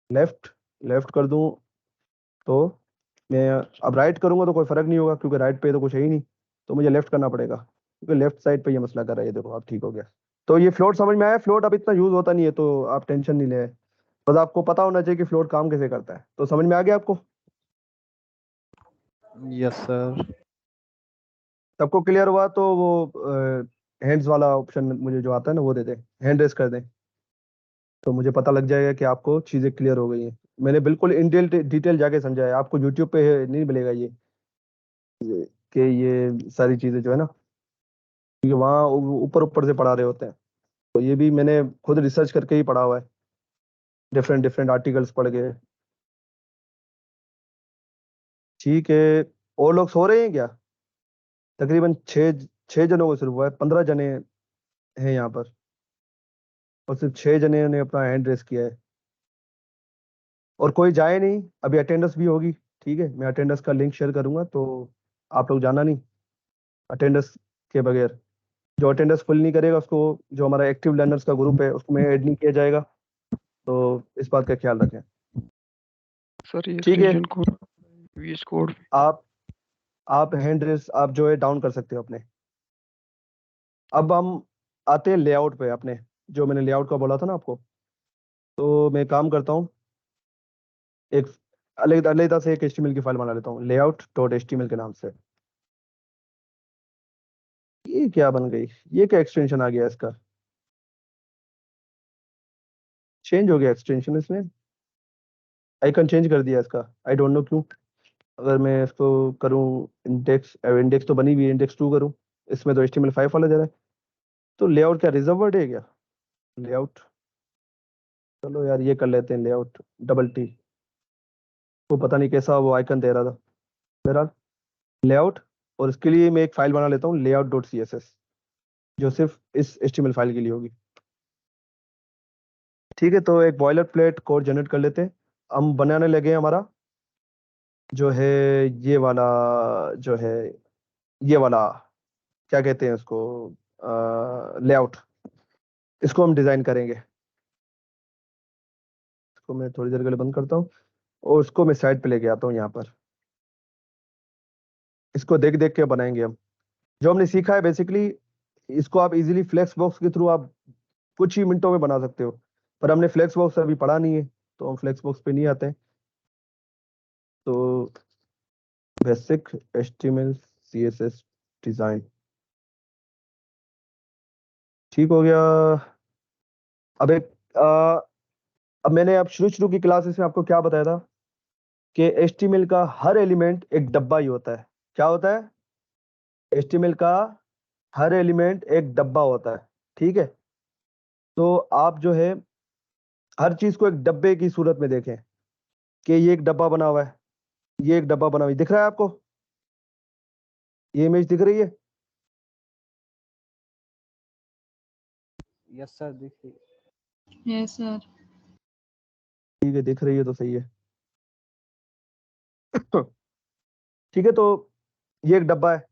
लेफ्ट लेफ्ट कर दूं, तो मैं अब राइट करूंगा तो कोई फर्क नहीं होगा, क्योंकि राइट पे तो कुछ है ही नहीं, तो मुझे लेफ्ट करना पड़ेगा, क्योंकि लेफ्ट साइड पे ये मसला कर रहा है। ये देखो अब ठीक हो गया। तो ये फ्लोट समझ में आया। फ्लोट अब इतना यूज होता नहीं है, तो आप टेंशन नहीं ले, बस आपको पता होना चाहिए कि फ्लोट काम कैसे करता है। तो समझ में आ गया आपको? Yes sir. सबको क्लियर हुआ तो वो हैंड्स वाला ऑप्शन मुझे जो आता है ना वो दे दें, हैंड रेस कर दें, तो मुझे पता लग जाएगा कि आपको चीज़ें क्लियर हो गई हैं। मैंने बिल्कुल इन डिटेल जाके समझाया, आपको यूट्यूब पे नहीं मिलेगा कि ये सारी चीज़ें जो है ना, क्योंकि वहाँ ऊपर ऊपर से पढ़ा रहे होते हैं। तो ये भी मैंने खुद रिसर्च करके ही पढ़ा हुआ है, डिफरेंट डिफरेंट आर्टिकल्स पढ़ के। ठीक है, और लोग सो रहे हैं क्या? तकरीबन छः जनों को शुरू हुआ है, 15 जने हैं यहाँ पर, और सिर्फ 6 जने ने अपना हैंड रेस किया है, और कोई जाए नहीं। अभी अटेंडेंस भी होगी, ठीक है, मैं अटेंडेंस का लिंक शेयर करूंगा, तो आप लोग जाना नहीं अटेंडेंस के बगैर। जो अटेंडेंस फुल नहीं करेगा उसको, जो हमारा एक्टिव लर्नर्स का ग्रुप है उसमें ऐड नहीं किया जाएगा, तो इस बात का ख्याल रखें। सर ये ठीक है, रीजन कोड वीएस कोड आप हैंड रेस आप जो है डाउन कर सकते हो अपने। अब हम आते हैं लेआउट पे अपने, जो मैंने लेआउट का बोला था ना आपको। तो मैं काम करता हूँ, एक अलग से एक HTML की फाइल बना लेता हूँ, layout.html के नाम से। ये क्या बन गई, ये क्या एक्सटेंशन आ गया इसका, चेंज हो गया एक्सटेंशन इसमें, आइकन चेंज कर दिया इसका, आई डोंट नो क्यों। अगर मैं इसको करूँ इंडेक्स तो बनी हुई है, इंडेक्स 2 करूँ, इसमें तो HTML5 वाला जा रहा है। तो लेआउट क्या रिजर्व वर्ड है क्या, लेआउट? चलो यार ये कर लेते हैं, लेआउट डबल टी, वो पता नहीं कैसा वो आइकन दे रहा था। बहरहाल लेआउट, और इसके लिए मैं एक फाइल बना लेता हूँ layout.css, जो सिर्फ इस HTML फाइल के लिए होगी। ठीक है, तो एक बॉयलर प्लेट कोड जनरेट कर लेते हैं। हम बनाने लगे हमारा जो है ये वाला, जो है ये वाला क्या कहते हैं उसको, लेआउट। इसको हम डिजाइन करेंगे। इसको मैं थोड़ी देर के लिए बंद करता हूँ, और उसको मैं साइड पे लेके आता हूँ यहाँ पर। इसको देख देख के बनाएंगे हम, जो हमने सीखा है बेसिकली। इसको आप इजीली फ्लेक्स बॉक्स के थ्रू आप कुछ ही मिनटों में बना सकते हो, पर हमने फ्लेक्स बॉक्स अभी पढ़ा नहीं है, तो हम फ्लेक्स बॉक्स पे नहीं आते हैं। तो बेसिक HTML CSS डिजाइन ठीक हो गया। अब अब मैंने अब शुरू की क्लासेस में आपको क्या बताया था कि HTML का हर एलिमेंट एक डब्बा ही होता है। क्या होता है? HTML का हर एलिमेंट एक डब्बा होता है, ठीक है। तो आप जो है हर चीज को एक डब्बे की सूरत में देखें, कि ये एक डब्बा बना हुआ है, ये एक डब्बा बना हुआ है, दिख रहा है आपको? ये इमेज दिख रही है? यस सर, दिख रही। Yes sir. ठीक है, दिख रही है तो सही है। ठीक है, तो ये एक डब्बा है,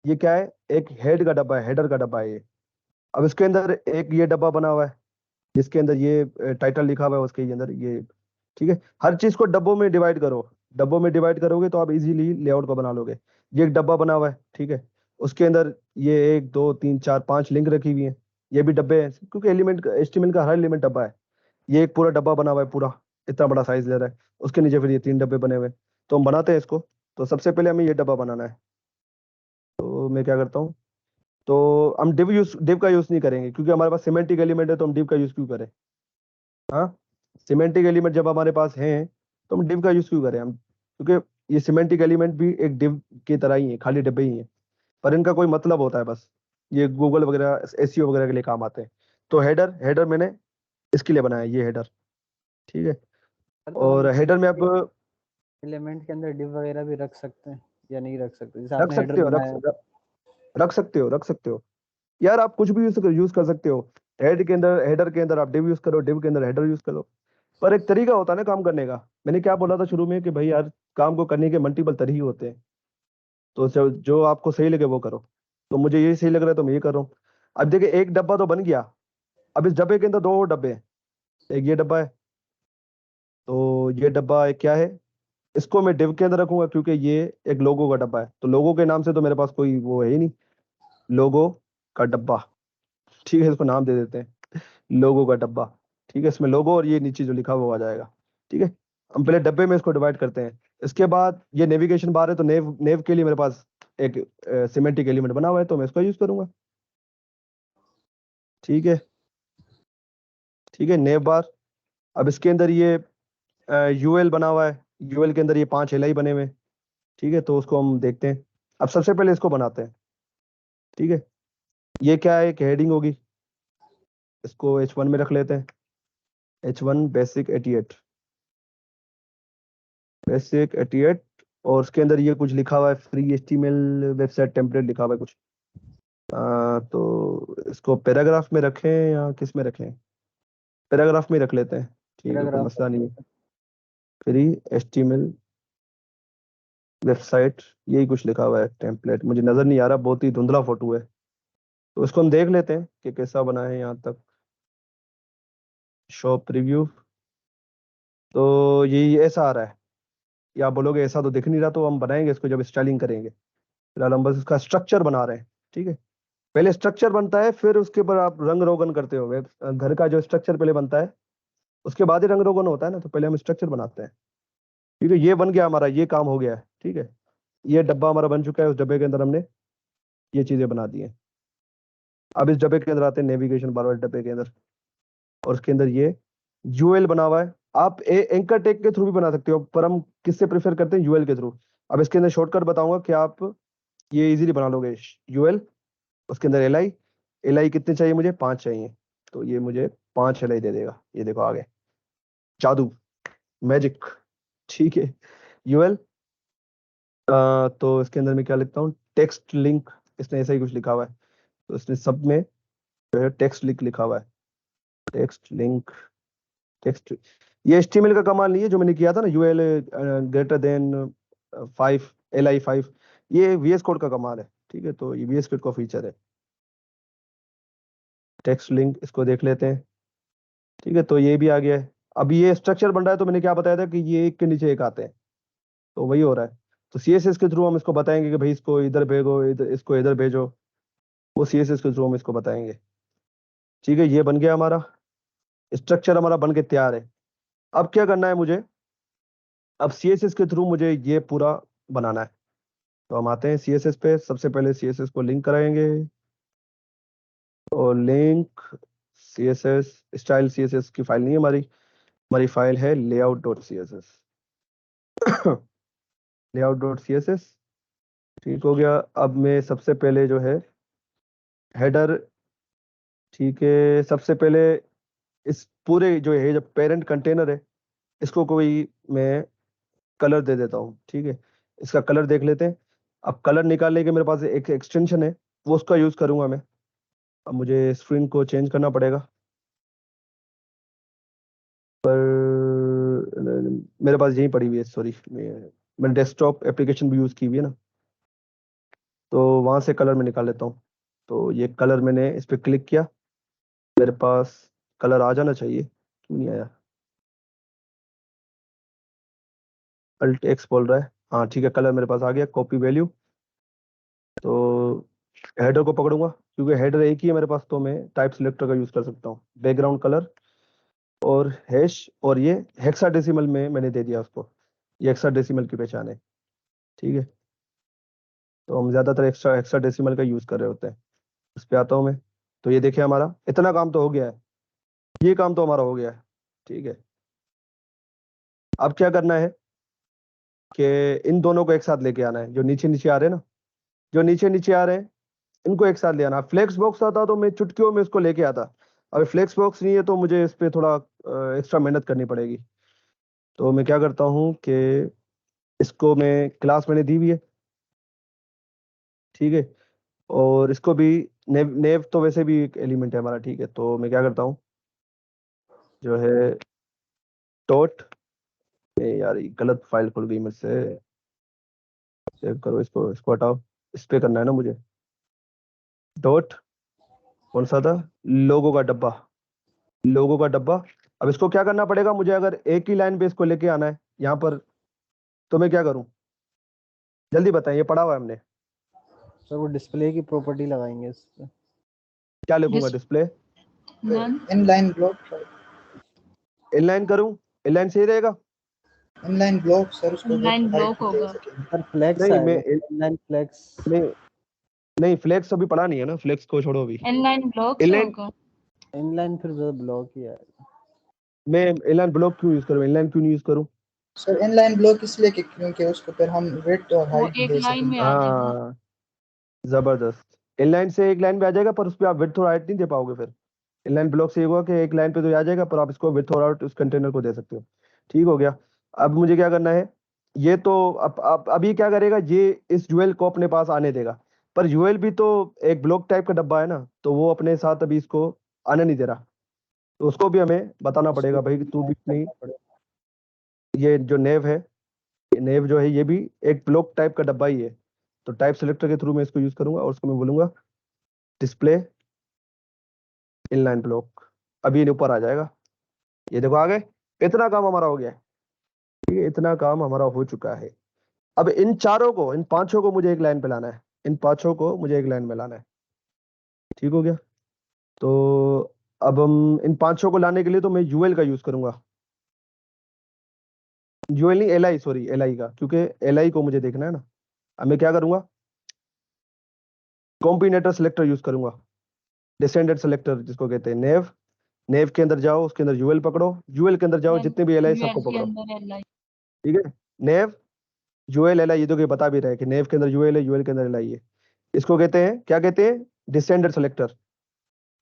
ये क्या है, एक हेड का डब्बा है, हेडर का डब्बा है ये। अब इसके अंदर एक ये डब्बा बना हुआ है, जिसके अंदर ये टाइटल लिखा हुआ है, उसके अंदर ये, ठीक है। हर चीज को डब्बों में डिवाइड करो, डब्बों में डिवाइड करोगे तो आप इजीली लेआउट को बना लोगे। ये एक डब्बा बना हुआ है, ठीक है, उसके अंदर ये 1 2 3 4 5 लिंक रखी हुई है, ये भी डब्बे हैं क्योंकि एलिमेंट HTML का हर एलिमेंट डब्बा है। ये एक पूरा डब्बा बना हुआ है, पूरा इतना बड़ा साइज ले रहा है, उसके नीचे फिर ये 3 डब्बे बने हुए हैं। तो हम बनाते हैं इसको। तो सबसे पहले हमें ये डब्बा बनाना है। तो मैं क्या करता हूँ, तो हम डिव का यूज नहीं करेंगे क्योंकि हमारे पास सिमेंटिक एलिमेंट है, तो हम डिव का यूज क्यों करें। हाँ, सिमेंटिक एलिमेंट जब हमारे पास हैं तो हम डिव का यूज क्यों करें हम, क्योंकि ये सिमेंटिक एलिमेंट भी एक डिव की तरह ही है, खाली डिब्बे ही हैं, पर इनका कोई मतलब होता है बस। ये गूगल वगैरह SEO वगैरह के लिए काम आते हैं। तो हेडर हेडर मैंने इसके लिए बनाया है, ये हेडर, ठीक है। तो और हम हेडर में अब एलिमेंट के अंदर डिव वगैरह भी रख सकते हैं या नहीं रख सकते, जैसे रख आपने हेडर सकते हो, बनाया। रख सकते हो यार, आप कुछ भी यूज कर सकते हो। हेडर के अंदर आप डिव यूज करो, डिव के अंदर हेडर यूज करो, पर एक तरीका होता है ना काम करने का। मैंने क्या बोला था शुरू में कि भाई यार, काम को करने के मल्टीपल तरीके होते हैं, तो जो आपको सही लगे वो करो। तो मुझे ये सही लग रहा है तो मैं ये कर रहा हूँ। अब देखिए, एक डब्बा तो बन गया। अब इस डब्बे के अंदर 2 और डब्बे हैं। एक ये डब्बा है, तो ये डब्बा एक क्या है, इसको मैं डिव के अंदर रखूंगा क्योंकि ये एक लोगो का डब्बा है। तो लोगो के नाम से तो मेरे पास कोई वो है ही नहीं, लोगो का डब्बा, ठीक है, इसको नाम दे देते हैं लोगो का डब्बा। ठीक है, इसमें लोगो और ये नीचे जो लिखा हुआ वो आ जाएगा। ठीक है, हम पहले डब्बे में इसको डिवाइड करते हैं। इसके बाद ये नेविगेशन बार है, तो नेव नेव के लिए मेरे पास एक सिमेंटिक एलिमेंट बना हुआ है, तो मैं इसका यूज करूंगा। ठीक है, ठीक है, नेव बार। अब इसके अंदर ये UL बना हुआ है, UL के अंदर ये 5 LI बने हुए हैं। ठीक है, तो उसको हम देखते हैं। अब सबसे पहले इसको बनाते हैं। ठीक है, ये क्या है, एक हेडिंग होगी, इसको H1 में रख लेते हैं। H1 basic 88, basic 88। और उसके अंदर ये कुछ लिखा हुआ है, फ्री HTML वेबसाइट टेम्पलेट लिखा हुआ है कुछ। तो इसको पैराग्राफ में रखें या किस में रखें, पैराग्राफ में रख लेते हैं। ठीक है, कोई पैराग्राफ मसला नहीं है। फ्री HTML वेबसाइट, यही कुछ लिखा हुआ है टेम्पलेट, मुझे नजर नहीं आ रहा, बहुत ही धुंधला फोटो है। तो इसको हम देख लेते हैं कि कैसा बना है यहाँ तक। शॉप रिव्यू, तो ये ऐसा आ रहा है। या आप बोलोगे ऐसा तो दिख नहीं रहा, तो हम बनाएंगे इसको जब स्टाइलिंग करेंगे। फिलहाल हम बस इसका स्ट्रक्चर बना रहे हैं। ठीक है, पहले स्ट्रक्चर बनता है, फिर उसके ऊपर आप रंग रोगन करते हो। घर का जो स्ट्रक्चर पहले बनता है, उसके बाद ही रंग रोगन होता है ना, तो पहले हम स्ट्रक्चर बनाते हैं। ठीक है, ये बन गया हमारा, ये काम हो गया है। ठीक है, ये डब्बा हमारा बन चुका है, उस डब्बे के अंदर हमने ये चीजें बना दी हैं। अब इस डब्बे के अंदर आते हैं, नेविगेशन बार वाले डब्बे के अंदर, और उसके अंदर ये UL बना हुआ है। आप एंकर टैग के थ्रू भी बना सकते हो, पर हम किससे प्रेफर करते हैं, UL के थ्रू। अब इसके अंदर शॉर्टकट बताऊंगा कि आप ये इजीली बना लोगे। UL, उसके अंदर LI कितने चाहिए मुझे, 5 चाहिए, तो ये मुझे 5 LI दे देगा। ये देखो, आगे जादू, मैजिक। ठीक है, UL, तो इसके अंदर मैं क्या लिखता हूँ, टेक्स्ट लिंक, इसने ऐसा ही कुछ लिखा हुआ है, तो इसने सब में जो है टेक्स्ट लिंक लिखा हुआ है, टेक्स्ट लिंक, टेक्स्ट। ये HTML का कमाल नहीं है जो मैंने किया था ना, UL ग्रेटर देन 5 LI 5, ये VS कोड का कमाल है। ठीक है, तो ये VS कोड का फीचर है। टेक्स्ट लिंक, इसको देख लेते हैं। ठीक है, तो ये भी आ गया है। अब ये स्ट्रक्चर बन रहा है, तो मैंने क्या बताया था कि ये एक के नीचे एक आते हैं, तो वही हो रहा है। तो CSS के थ्रू हम इसको बताएंगे कि भाई इसको इधर भेजो, इधर इसको इधर भेजो, वो CSS के थ्रू हम इसको बताएंगे। ठीक है, ये बन गया हमारा स्ट्रक्चर, हमारा बन के तैयार है। अब क्या करना है मुझे, अब CSS के थ्रू मुझे ये पूरा बनाना है। तो हम आते हैं CSS पे, सबसे पहले CSS को लिंक कराएंगे, और लिंक CSS स्टाइल, CSS की फाइल नहीं है हमारी, हमारी फाइल है layout.css। layout.css, ठीक हो गया। अब मैं सबसे पहले जो है हेडर, ठीक है, सबसे पहले इस पूरे जो है, जो पेरेंट कंटेनर है, इसको कोई मैं कलर दे देता हूँ। ठीक है, इसका कलर देख लेते हैं। अब कलर निकालने के मेरे पास एक एक्सटेंशन है, वो उसका यूज करूंगा मैं। अब मुझे स्क्रीन को चेंज करना पड़ेगा, पर मेरे पास यही पड़ी हुई है, सॉरी, मैंने डेस्कटॉप एप्लीकेशन भी यूज की हुई है ना, तो वहां से कलर में निकाल लेता हूँ। तो ये कलर मैंने इस पर क्लिक किया, मेरे पास कलर आ जाना चाहिए, क्यों नहीं आया। अल्ट एक्स बोल रहा है, हाँ ठीक है, कलर मेरे पास आ गया, कॉपी वैल्यू। तो हेडर को पकड़ूंगा, क्योंकि हेडर एक ही है मेरे पास, तो मैं टाइप सिलेक्टर का यूज कर सकता हूँ। बैकग्राउंड कलर और हैश, और ये हेक्साडेसिमल में मैंने दे दिया उसको, ये हेक्साडेसिमल की पहचान है, ठीक है। तो हम ज्यादातर एक्स्ट्रा हेक्साडेसिमल का यूज कर रहे होते हैं। इस पे आता हूँ मैं, तो ये देखिए हमारा इतना काम तो हो गया है, ये काम तो हमारा हो गया है, ठीक है। अब क्या करना है कि इन दोनों को एक साथ लेके आना है, जो नीचे नीचे आ रहे हैं ना, जो नीचे नीचे आ रहे हैं इनको एक साथ ले आना। फ्लेक्स बॉक्स आता तो मैं चुटकियों में इसको लेके आता, अगर फ्लेक्स बॉक्स नहीं है तो मुझे इस पे थोड़ा एक्स्ट्रा मेहनत करनी पड़ेगी। तो मैं क्या करता हूँ कि इसको मैं क्लास मैंने दी हुई है, ठीक है, और इसको भी नेव तो वैसे भी एक एलिमेंट है हमारा, ठीक है। तो मैं क्या करता हूँ, जो है डॉट, यार ये गलत फाइल खुल गई मुझसे, सेव करो इसको, इसको हटाओ, इस पे करना है ना मुझे। डॉट कौन सा था, लोगो का डब्बा, लोगो का डब्बा। अब इसको क्या करना पड़ेगा मुझे, अगर एक ही लाइन पे इसको लेके आना है यहाँ पर, तो मैं क्या करूँ, जल्दी बताएं, ये पढ़ा हुआ है हमने। सर वो डिस्प्ले की प्रॉपर्टी लगाएंगे इस पे। क्या लिखूंगा, Dis- display None. Inline block, inline करूँ, इनलाइन सही रहेगा। इनलाइन ब्लॉक सर, उसको Inline विड्थ हाइट block दे होगा। सकेंगे। सर फ्लेक्स नहीं आएगा, मैं इनलाइन फ्लेक्स। नहीं, नहीं फ्लेक्स अभी पढ़ा नहीं है ना, फ्लेक्स को छोड़ो अभी। Inline block से इनलाइन, होगा। इनलाइन फिर ब्लॉक ही आएगा। मैं इनलाइन ब्लॉक क्यों यूज करूँ, इनलाइन क्यों नहीं यूज करूँ। सर इनलाइन ब्लॉक इसलिए कि क्योंकि उसको फिर हम विड्थ और वो हाइट एक दे लाइन में सकेंगे। आ जाएगा। हाँ जबरदस्त, इनलाइन से एक लाइन पे आ जाएगा, पर उस पर आप विड्थ और हाइट नहीं दे पाओगे फिर। इनलाइन ब्लॉक से ये होगा कि एक लाइन पे तो आ जाएगा, पर आप इसको विड्थ और हाइट उस कंटेनर को दे सकते हो, ठीक हो गया। अब मुझे क्या करना है, ये तो अब अभी क्या करेगा, ये इस यूएल को अपने पास आने देगा, पर यूएल भी तो एक ब्लॉक टाइप का डब्बा है ना, तो वो अपने साथ अभी इसको आने नहीं दे रहा, तो उसको भी हमें बताना उसको पड़ेगा भाई कि तू भी नहीं, करना पड़ेगा। ये जो नेव है, ये नेव जो है ये भी एक ब्लॉक टाइप का डब्बा ही है। तो टाइप सिलेक्टर के थ्रू मैं इसको यूज करूंगा, और उसको मैं बोलूंगा डिस्प्ले इनलाइन ब्लॉक, अभी ये ऊपर आ जाएगा, ये देखो आ गए। इतना काम हमारा हो गया है, ठीक है, इतना काम हमारा हो चुका है। अब इन चारों को, इन पांचों को मुझे एक लाइन पे लाना है, इन पांचों को मुझे एक लाइन में लाना है, ठीक हो गया। तो अब हम इन पांचों को लाने के लिए तो मैं यूएल का यूज करूंगा, यूएल नहीं L I, sorry L I का, क्योंकि एल आई को मुझे देखना है ना। अब मैं क्या करूंगा, कॉम्बिनेटर सिलेक्टर यूज करूंगा, डिसेंडेंट सिलेक्टर जिसको कहते हैं नेव। नेव के अंदर जाओ, उसके अंदर यूएल पकड़ो, यूएल के अंदर जाओ, जितने भी एल आई सबको यूएल के पकड़ो, अंदर एल आई। ठीक है। नेव यूएल एल आई, ये तो कि बता भी रहे हैं कि नेव के अंदर यूएल है, यूएल के अंदर एल आई है। इसको कहते हैं, क्या कहते हैं, डिसेंडेंट सेलेक्टर,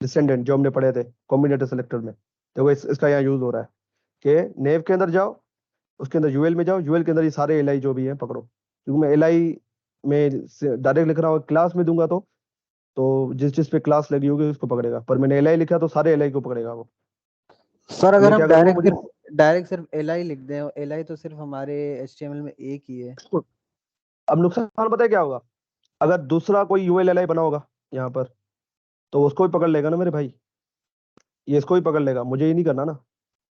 डिसेंडेंट जो हमने पढ़े थे कॉम्बिनेटर सेलेक्टर में। देखो इसका यहाँ यूज हो रहा है कि नेव के अंदर जाओ, उसके अंदर यूएल में जाओ, यूएल के अंदर ये सारे एल आई जो भी हैं पकड़ो, क्योंकि मैं एल आई में डायरेक्ट लिख रहा हूँ, क्लास में दूंगा तो जिस जिस पे क्लास लगी होगी उसको पकड़ेगा, पर मैंने एल आई लिखा तो सारे एल आई को पकड़ेगा वो। सर अब अगर मैं हम क्या करूंगा, मुझे डायरेक्ट सिर्फ एलआई लिख दें, एलआई तो सिर्फ हमारे एचटीएमएल में एक ही है। अब नुकसान पता है क्या होगा, अगर दूसरा कोई यूएल एल आई बना होगा यहाँ पर, तो उसको भी पकड़ लेगा ना मेरे भाई, ये इसको भी पकड़ लेगा, मुझे ये नहीं करना ना,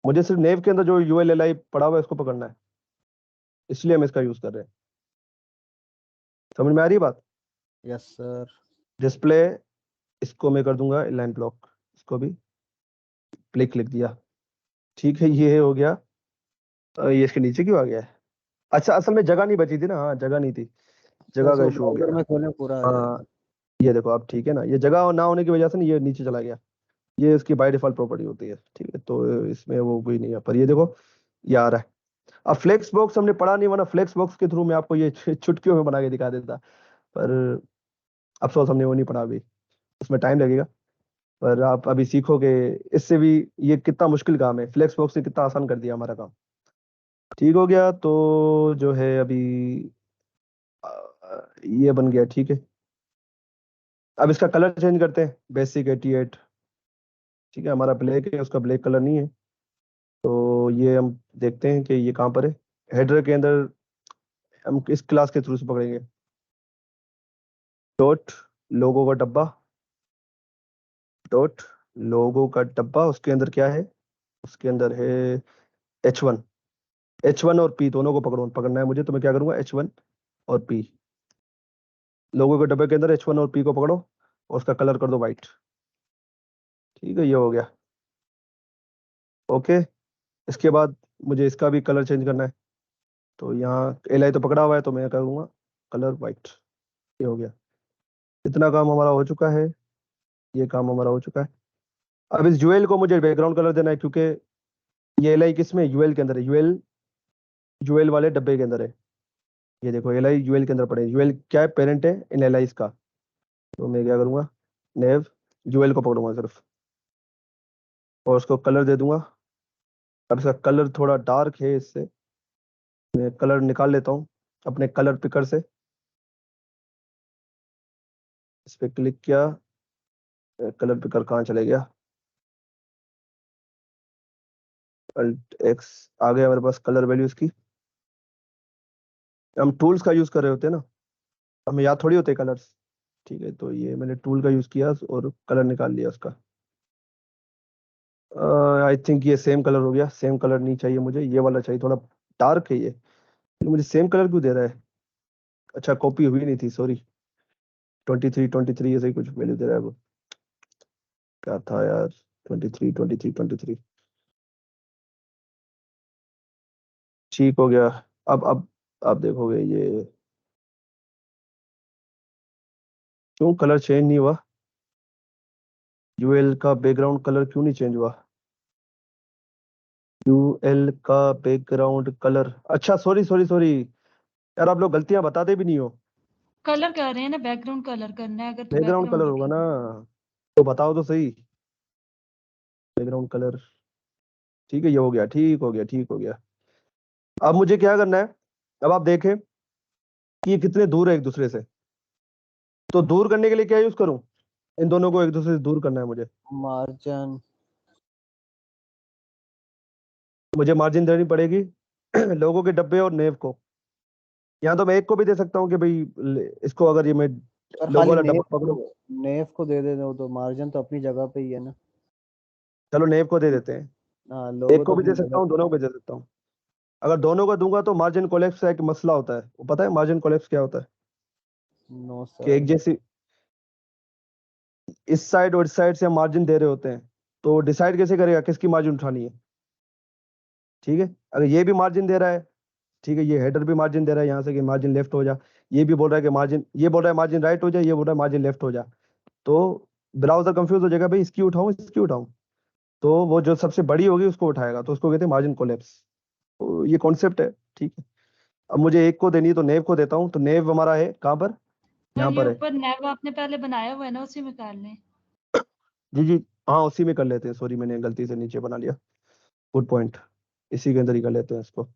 मुझे सिर्फ नेव के अंदर जो यूएल एल आई पड़ा हुआ है इसको पकड़ना है, इसलिए हम इसका यूज कर रहे हैं। समझ में आ रही है बात। Yes sir. डिस्प्ले, इसको मैं कर दूंगा लाइन ब्लॉक, इसको भी क्लिक लिख दिया, ठीक है, ये हो गया। ये इसके नीचे क्यों आ गया है, अच्छा असल में जगह नहीं बची थी ना, हाँ जगह नहीं थी, सर जगह का इसको इशू हो ब्राउजर गया। में खोलें पूरा आ हाँ जाएगा। ये देखो अब ठीक है ना, ये जगह ना होने की वजह से ना ये नीचे चला गया, ये इसकी बाय डिफॉल्ट प्रॉपर्टी होती है, ठीक है। तो इसमें वो कोई नहीं है, पर ये देखो ये आ रहा है। अब फ्लेक्स बॉक्स हमने पढ़ा नहीं, वरना फ्लेक्स बॉक्स के थ्रू मैं आपको ये चुटकियों में बना के दिखा देता, पर अफसोस हमने वो नहीं पढ़ा अभी, उसमें टाइम लगेगा। पर आप अभी सीखोगे, इससे भी ये कितना मुश्किल काम है, फ्लेक्स बॉक्स ने कितना आसान कर दिया हमारा काम, ठीक हो गया। तो जो है अभी ये बन गया, ठीक है। अब इसका कलर चेंज करते हैं, बेसिक 88, ठीक है, हमारा ब्लैक है, उसका ब्लैक कलर नहीं है, तो ये हम देखते हैं कि ये कहाँ पर है। हेडर के अंदर हम इस क्लास के थ्रू से पकड़ेंगे, डॉट लोगो का डब्बा, डॉट लोगो का डब्बा, उसके अंदर क्या है, उसके अंदर है H1, H1 और P दोनों को पकड़ना है मुझे, तो मैं क्या करूंगा, H1 और P, लोगों के डब्बे के अंदर H1 और P को पकड़ो और उसका कलर कर दो व्हाइट। ठीक है, ये हो गया। ओके, इसके बाद मुझे इसका भी कलर चेंज करना है, तो यहाँ LI तो पकड़ा हुआ है, तो मैं करूँगा कलर व्हाइट। ये हो गया। इतना काम हमारा हो चुका है, ये काम हमारा हो चुका है। अब इस यूएल को मुझे बैकग्राउंड कलर देना है, क्योंकि ये LI किस में, यूएल के अंदर है, यूएल वाले डब्बे के अंदर है। ये देखो LI यूएल के अंदर पड़े, यूएल क्या है, पेरेंट है इन LIs का। तो मैं क्या करूँगा, नेव यूएल को पकड़ूंगा सिर्फ और उसको कलर दे दूंगा। अब इसका कलर थोड़ा डार्क है, इससे मैं कलर निकाल लेता हूँ अपने कलर पिकर से। इस पर क्लिक किया, कलर पिकर कहाँ चले गया, Alt X आ गया मेरे पास कलर वैल्यूज की। हम टूल्स का यूज कर रहे होते हैं ना, हमें याद थोड़ी होते कलर्स। ठीक है, तो ये मैंने टूल का यूज किया और कलर निकाल लिया उसका। आई थिंक ये सेम कलर हो गया। सेम कलर नहीं चाहिए मुझे, ये वाला चाहिए, थोड़ा डार्क है ये। मुझे सेम कलर क्यों दे रहा है, अच्छा कॉपी हुई नहीं थी, सॉरी। 23 ऐसे ही कुछ वैल्यू दे रहा है वो, क्या था यार, 23 ठीक हो गया। अब देखोगे ये क्यों कलर चेंज नहीं हुआ, यूएल का बैकग्राउंड कलर क्यों नहीं चेंज हुआ, यूएल का बैकग्राउंड कलर, अच्छा सॉरी सॉरी सॉरी यार, आप लोग गलतियां बताते भी नहीं हो। कलर कर रहे हैं ना, बैकग्राउंड कलर करना है अगर तो बैकग्राउंड कलर होगा ना, तो बताओ तो सही, बैकग्राउंड कलर। ठीक है, ये हो गया, ठीक हो गया, ठीक हो गया। अब मुझे क्या करना है, अब आप देखें कि ये कितने दूर है एक दूसरे से, तो दूर करने के लिए क्या यूज करूं, इन दोनों को एक दूसरे से दूर करना है मार्जिन मुझे मार्जिन देनी पड़ेगी लोगों के डब्बे और नेव को। यहाँ तो मैं एक को भी दे सकता हूँ कि भाई इसको अगर ये मैं पर लोगो खाली वाला नेव डब्बा पकड़ूं, नेव को दे दे दो, तो मार्जिन तो अपनी जगह पे ही है ना। चलो नेव को दे देते हैं, हाँ, एक लोगो को तो भी दे अपनी सकता जगह हूँ, दोनों को भी दे सकता हूँ। अगर दोनों को दूंगा तो मार्जिन कोलैप्स का एक मसला होता है, वो पता है मार्जिन कोलैप्स क्या होता है, नो कि एक सर। जैसी इस साइड और इस साइड से हम मार्जिन दे रहे होते हैं, तो डिसाइड कैसे करेगा किसकी मार्जिन उठानी है। ठीक है, अगर ये भी मार्जिन दे रहा है, ठीक है, ये हेडर भी मार्जिन दे रहा है यहाँ से कि मार्जिन लेफ्ट हो जा, ये भी बोल रहा है कि मार्जिन, ये बोल रहा है मार्जिन राइट हो जा, ये बोल रहा है मार्जिन लेफ्ट हो जा, तो ब्राउजर कंफ्यूज हो जाएगा, भाई इसकी उठाऊं इसकी उठाऊं, तो वो जो सबसे बड़ी होगी उसको उठाएगा, तो उसको कहते हैं मार्जिन कोलैप्स। तो ये कॉन्सेप्ट है। ठीक है, अब मुझे एक को देनी है तो नेव को देता हूँ, तो नेव हमारा है कहाँ पर, यहाँ ये पर है। ऊपर नैव आपने पहले बनाया हुआ है ना, उसी में कर लें। जी जी, हाँ उसी में कर लेते हैं, सॉरी मैंने गलती से नीचे बना लिया, गुड पॉइंट, इसी के अंदर ही कर लेते हैं इसको।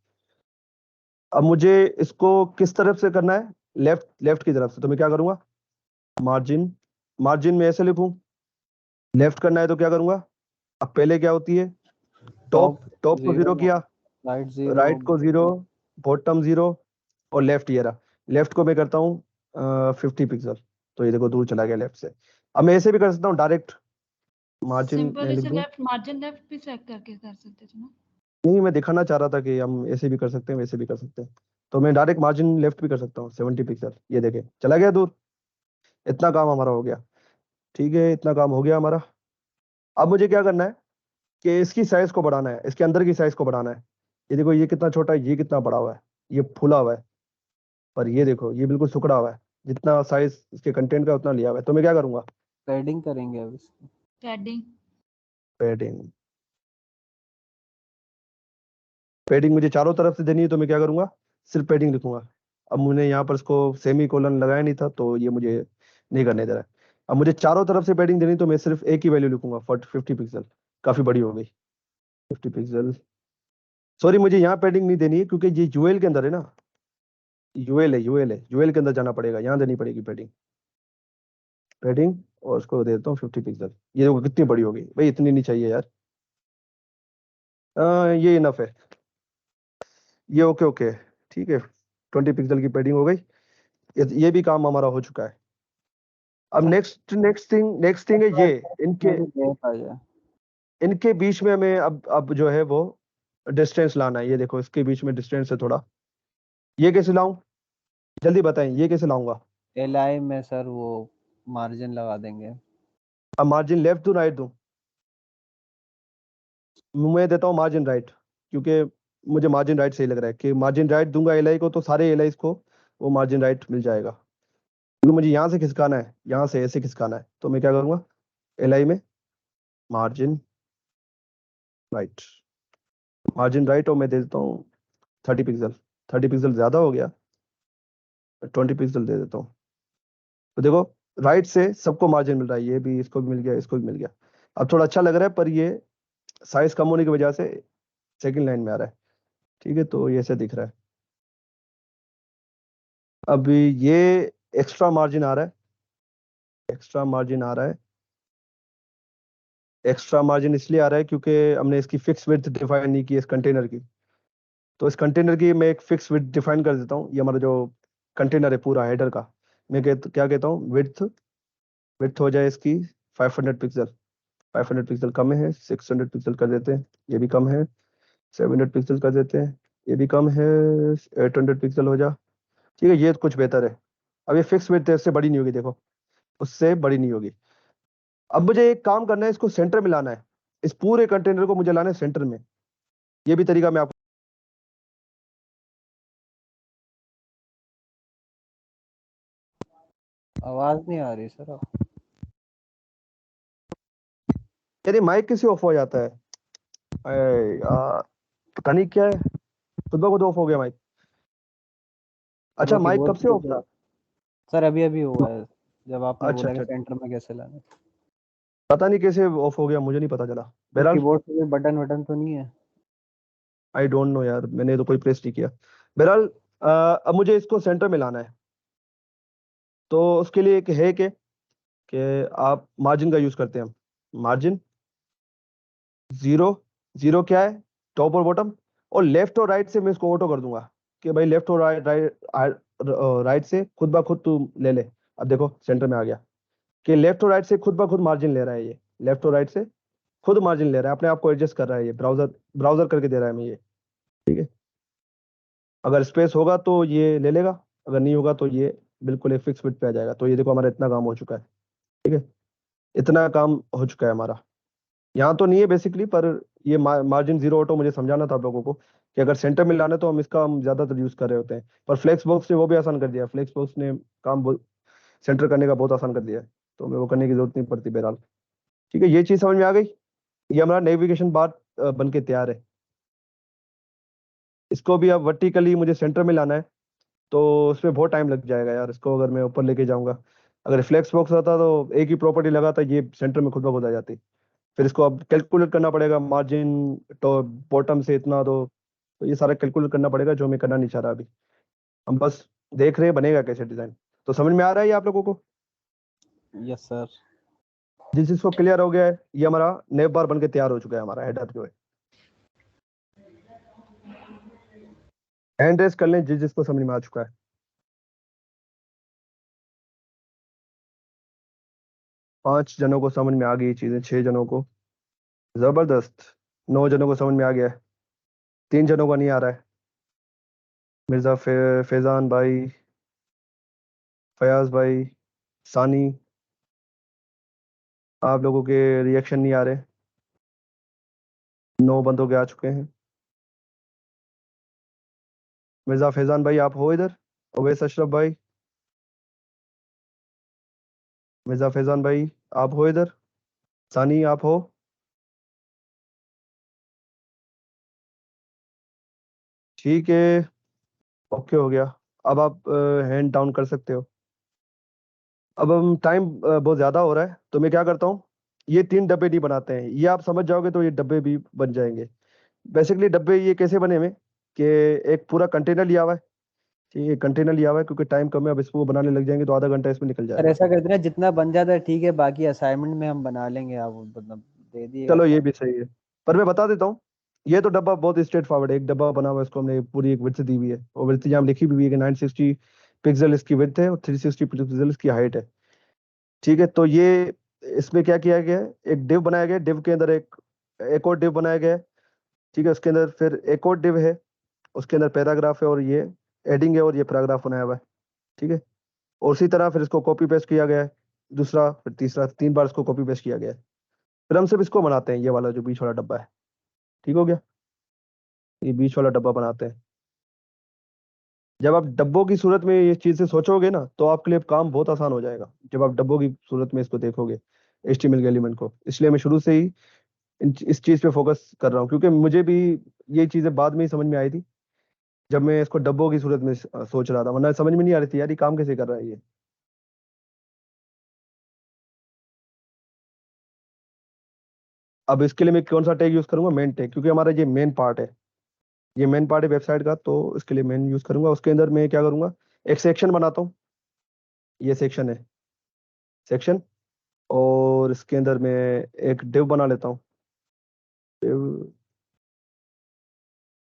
अब मुझे इसको किस तरफ से करना है, लेफ्ट लेफ्ट की तरफ से, तो मैं क्या करूंगा, मार्जिन, मार्जिन में ऐसे लिखूं, लेफ्ट करना है तो क्या करूंगा, अब पहले क्या होती है, टॉप टॉप को 0 किया, राइट 0, राइट को 0, बॉटम 0 और लेफ्ट ये रहा, लेफ्ट को मैं करता हूँ 50 पिक्सल, तो ये देखो दूर चला गया लेफ्ट से। अब मैं ऐसे भी कर सकता हूँ डायरेक्ट, मार्जिन सिंपल में लिख इसे दूं, लेफ्ट, मार्जिन लेफ्ट भी सेलेक्ट करके कर सकते थे ना। नहीं मैं दिखाना चाह रहा था कि हम ऐसे भी कर सकते हैं वैसे भी कर सकते हैं, तो मैं डायरेक्ट मार्जिन लेफ्ट भी कर सकता हूँ 70 पिक्सल, ये देखे चला गया दूर। इतना काम हमारा हो गया। ठीक है, इतना काम हो गया हमारा। अब मुझे क्या करना है कि इसकी साइज को बढ़ाना है, इसके अंदर की साइज को बढ़ाना है। ये देखो ये कितना छोटा है, ये कितना बड़ा हुआ है, ये फूला हुआ है, पर ये देखो ये बिल्कुल सुकड़ा हुआ है, जितना साइज इसके कंटेंट का उतना लिया हुआ है। तो मैं क्या करूंगा, पैडिंग करेंगे अब इसकी। पैडिंग, पैडिंग, पैडिंग मुझे चारों तरफ से देनी है, तो मैं क्या करूंगा, सिर्फ पैडिंग लिखूंगा। अब मुझे यहाँ पर इसको सेमी कोलन लगाया नहीं था, तो ये मुझे नहीं करने दे रहा है। अब मुझे चारों तरफ से पैडिंग देनी, तो मैं सिर्फ एक ही वैल्यू लिखूंगा, 50 पिक्सल, काफी बड़ी हो गई 50 पिक्सल। सॉरी मुझे यहाँ पैडिंग नहीं देनी है, क्योंकि ये यूएल के अंदर है ना, यूएल के अंदर जाना पड़ेगा, यहाँ देनी पड़ेगी पैडिंग, पैडिंग, और उसको दे देता हूँ 50 पिक्सल। ये देखो कितनी बड़ी हो गई, भाई इतनी नहीं चाहिए यार, ये इनफ है, ये ओके ओके, ठीक है, 20 पिक्सल की पैडिंग हो गई। ये भी काम हमारा हो चुका है। अब नेक्स्ट थिंग है ये, इनके आ जाए। इनके बीच में हमें अब जो है वो डिस्टेंस लाना है। ये देखो इसके बीच में डिस्टेंस है थोड़ा, ये कैसे लाऊं, जल्दी बताएं, ये कैसे लाऊंगा? LI में सर वो मार्जिन लगा देंगे। अब मार्जिन लेफ्ट दूं राइट दूं? मैं देता हूँ मार्जिन राइट, क्योंकि मुझे मार्जिन राइट सही लग रहा है कि मार्जिन राइट दूंगा एल को तो सारे एल को वो मार्जिन राइट मिल जाएगा। क्योंकि मुझे यहाँ से खिसकाना है, यहाँ से ऐसे खिसकाना है, तो मैं क्या करूँगा, एल में मार्जिन राइट, मार्जिन राइट, और मैं दे देता हूँ 30 पिक्सल। 30 पिक्सल ज़्यादा हो गया, 20 पिक्सल दे देता हूँ। तो देखो राइट से सबको मार्जिन मिल रहा है, ये भी, इसको भी मिल गया, इसको भी मिल गया। अब थोड़ा अच्छा लग रहा है, पर ये साइज कम होने की वजह से सेकंड लाइन में आ रहा है। ठीक है, तो ये ऐसे दिख रहा है। अब ये एक्स्ट्रा मार्जिन आ रहा है, एक्स्ट्रा मार्जिन आ रहा है, एक्स्ट्रा मार्जिन इसलिए आ रहा है क्योंकि हमने इसकी फिक्स विड्थ डिफाइन नहीं की इस कंटेनर की। तो इस कंटेनर की मैं एक फिक्स विड्थ डिफाइन कर देता हूँ। ये हमारा जो कंटेनर है पूरा हेडर का, मैं क्या कहता हूँ, विड्थ, विड्थ हो जाए इसकी 500 पिक्सल। 500 पिक्सल कम है, 600 पिक्सल कर देते हैं, ये भी कम है, 700 पिक्सल कर देते हैं, ये भी कम है, 800 पिक्सल हो जा। ठीक है, ये कुछ बेहतर है। अब ये फिक्स विड्थ इससे बड़ी नहीं होगी, देखो उससे बड़ी नहीं होगी। अब मुझे एक काम करना है, इसको सेंटर में लाना है, इस पूरे कंटेनर को मुझे लाना है सेंटर में। ये भी तरीका मैं आपको, आवाज नहीं आ रही सर आप। यार ये माइक कैसे ऑफ हो जाता है? अरे यार पता नहीं क्या है, खुद ब खुद ऑफ हो गया माइक। अच्छा, वो माइक कब कीबोर्ड से ऑफ था? सर अभी अभी हुआ है, जब आपने अच्छा बोला कि अच्छा, सेंटर में कैसे लाना है। पता नहीं कैसे ऑफ हो गया, मुझे नहीं पता चला। तो बहरहाल कीबोर्ड पे कोई बटन वटन तो नहीं है? आई डोंट नो यार, मैंने तो कोई प्रेस नहीं किया। बहरहाल अब मुझे इसको सेंटर में लाना है, तो उसके लिए एक है कि आप मार्जिन का यूज करते हैं हम। मार्जिन जीरो, जीरो क्या है, टॉप और बॉटम, और लेफ्ट और राइट से मैं इसको ऑटो कर दूंगा कि भाई लेफ्ट और राइट राइट से खुद ब खुद तू ले ले। अब देखो सेंटर में आ गया कि लेफ्ट और राइट से खुद ब खुद मार्जिन ले रहा है, ये लेफ्ट और राइट से खुद मार्जिन ले रहा है, अपने आप को एडजस्ट कर रहा है, ये ब्राउजर ब्राउजर करके दे रहा है मैं ये। ठीक है, अगर स्पेस होगा तो ये ले लेगा, अगर नहीं होगा तो ये बिल्कुल एक फिक्स फिट पे आ जाएगा। तो ये देखो हमारा इतना काम हो चुका है। ठीक है, इतना काम हो चुका है हमारा। यहाँ तो नहीं है बेसिकली, पर ये मार्जिन जीरो ऑटो मुझे समझाना था आप लोगों को कि अगर सेंटर में लाना है तो हम इसका हम ज्यादातर यूज कर रहे होते हैं। पर फ्लेक्स बॉक्स ने वो भी आसान कर दिया, फ्लेक्स बॉक्स ने काम सेंटर करने का बहुत आसान कर दिया है, तो हमें वो करने की जरूरत नहीं पड़ती बहरहाल। ठीक है, ये चीज समझ में आ गई। ये हमारा नेविगेशन बार बन के तैयार है। इसको भी अब वर्टिकली मुझे सेंटर में लाना है, तो उसमें बहुत टाइम लग जाएगा यार, इसको अगर मैं ऊपर लेके जाऊंगा। अगर फ्लेक्स बॉक्स होता तो एक ही प्रॉपर्टी लगाता, ये सेंटर में खुद ब खुद आ जाती। फिर इसको अब कैलकुलेट करना पड़ेगा, मार्जिन तो बॉटम से इतना तो ये सारा कैलकुलेट करना पड़ेगा, जो मैं करना नहीं चाह रहा अभी। हम बस देख रहे हैं बनेगा कैसे डिजाइन। तो समझ में आ रहा है ये आप लोगों को? Yes sir. जिस चीज को क्लियर हो गया है, ये हमारा नेव बार बन के तैयार हो चुका है, हमारा हेडर जो है। हैंड रेस कर लें जिसको समझ में आ चुका है। 5 जनों को समझ में आ गई चीजें, 6 जनों को जबरदस्त, 9 जनों को समझ में आ गया है, 3 जनों का नहीं आ रहा है। मिर्जा फैजान भाई, फयाज भाई, सानी, आप लोगों के रिएक्शन नहीं आ रहे। 9 बंदों के आ चुके हैं। मिर्जा फैजान भाई आप हो इधर? ओवैस अशरफ भाई, मिर्जा फैजान भाई आप हो इधर? सानी आप हो? ठीक है, ओके हो गया। अब आप हैंड डाउन कर सकते हो। अब हम टाइम बहुत ज़्यादा हो रहा है, तो मैं क्या करता हूँ, ये 3 डब्बे नहीं बनाते हैं, ये आप समझ जाओगे तो ये डब्बे भी बन जाएंगे। बेसिकली डब्बे ये कैसे बने हुए कि एक पूरा कंटेनर लिया हुआ है, ठीक है, कंटेनर लिया हुआ है, क्योंकि टाइम कम है, अब इसको बनाने लग जाएंगे तो आधा घंटा इसमें निकल सर जाएगा। ऐसा करते ना, जितना बन जाता है ठीक है, बाकी असाइनमेंट में हम बना लेंगे, आप मतलब दे दिएगा। चलो ये भी सही है, पर मैं बता देता हूँ, ये तो डब्बा बहुत स्ट्रेट फॉरवर्ड है। एक डब्बा बना हुआ है, इसको हमने पूरी एक विड्थ दी हुई है, और विड्थ यहाँ लिखी भी हुई है कि 960 पिक्सल इसकी विड्थ है और 360 पिक्सल इसकी हाइट है। ठीक है, तो ये इसमें क्या किया गया है, एक डिव बनाया गया है, डिव के अंदर एक और डिव बनाया गया है, ठीक है। उसके अंदर फिर एक और डिव है, उसके अंदर पैराग्राफ है और ये एडिंग है और ये पैराग्राफ बनाया हुआ है। ठीक है। और उसी तरह फिर इसको कॉपी पेस्ट किया गया है, दूसरा फिर तीसरा, 3 बार इसको कॉपी पेस्ट किया गया है। फिर हम सिर्फ इसको बनाते हैं, ये वाला जो बीच वाला डब्बा है। ठीक हो गया, ये बीच वाला डब्बा बनाते हैं। जब आप डब्बों की सूरत में ये चीज़ से सोचोगे ना, तो आपके लिए काम बहुत आसान हो जाएगा, जब आप डब्बों की सूरत में इसको देखोगे HTML के एलिमेंट को। इसलिए मैं शुरू से ही इस चीज़ पे फोकस कर रहा हूँ, क्योंकि मुझे भी ये चीज़ें बाद में ही समझ में आई थी, जब मैं इसको डब्बों की सूरत में सोच रहा था, वरना समझ में नहीं आ रही थी यार ये काम कैसे कर रहा है ये। अब इसके लिए मैं कौन सा टैग यूज करूंगा? मेन टैग, क्योंकि हमारा ये मेन पार्ट है, ये मेन पार्ट है वेबसाइट का, तो इसके लिए मेन यूज करूंगा। उसके अंदर मैं क्या करूंगा, एक सेक्शन बनाता हूँ, ये सेक्शन है, सेक्शन। और इसके अंदर मैं एक डिव बना लेता हूँ, डिव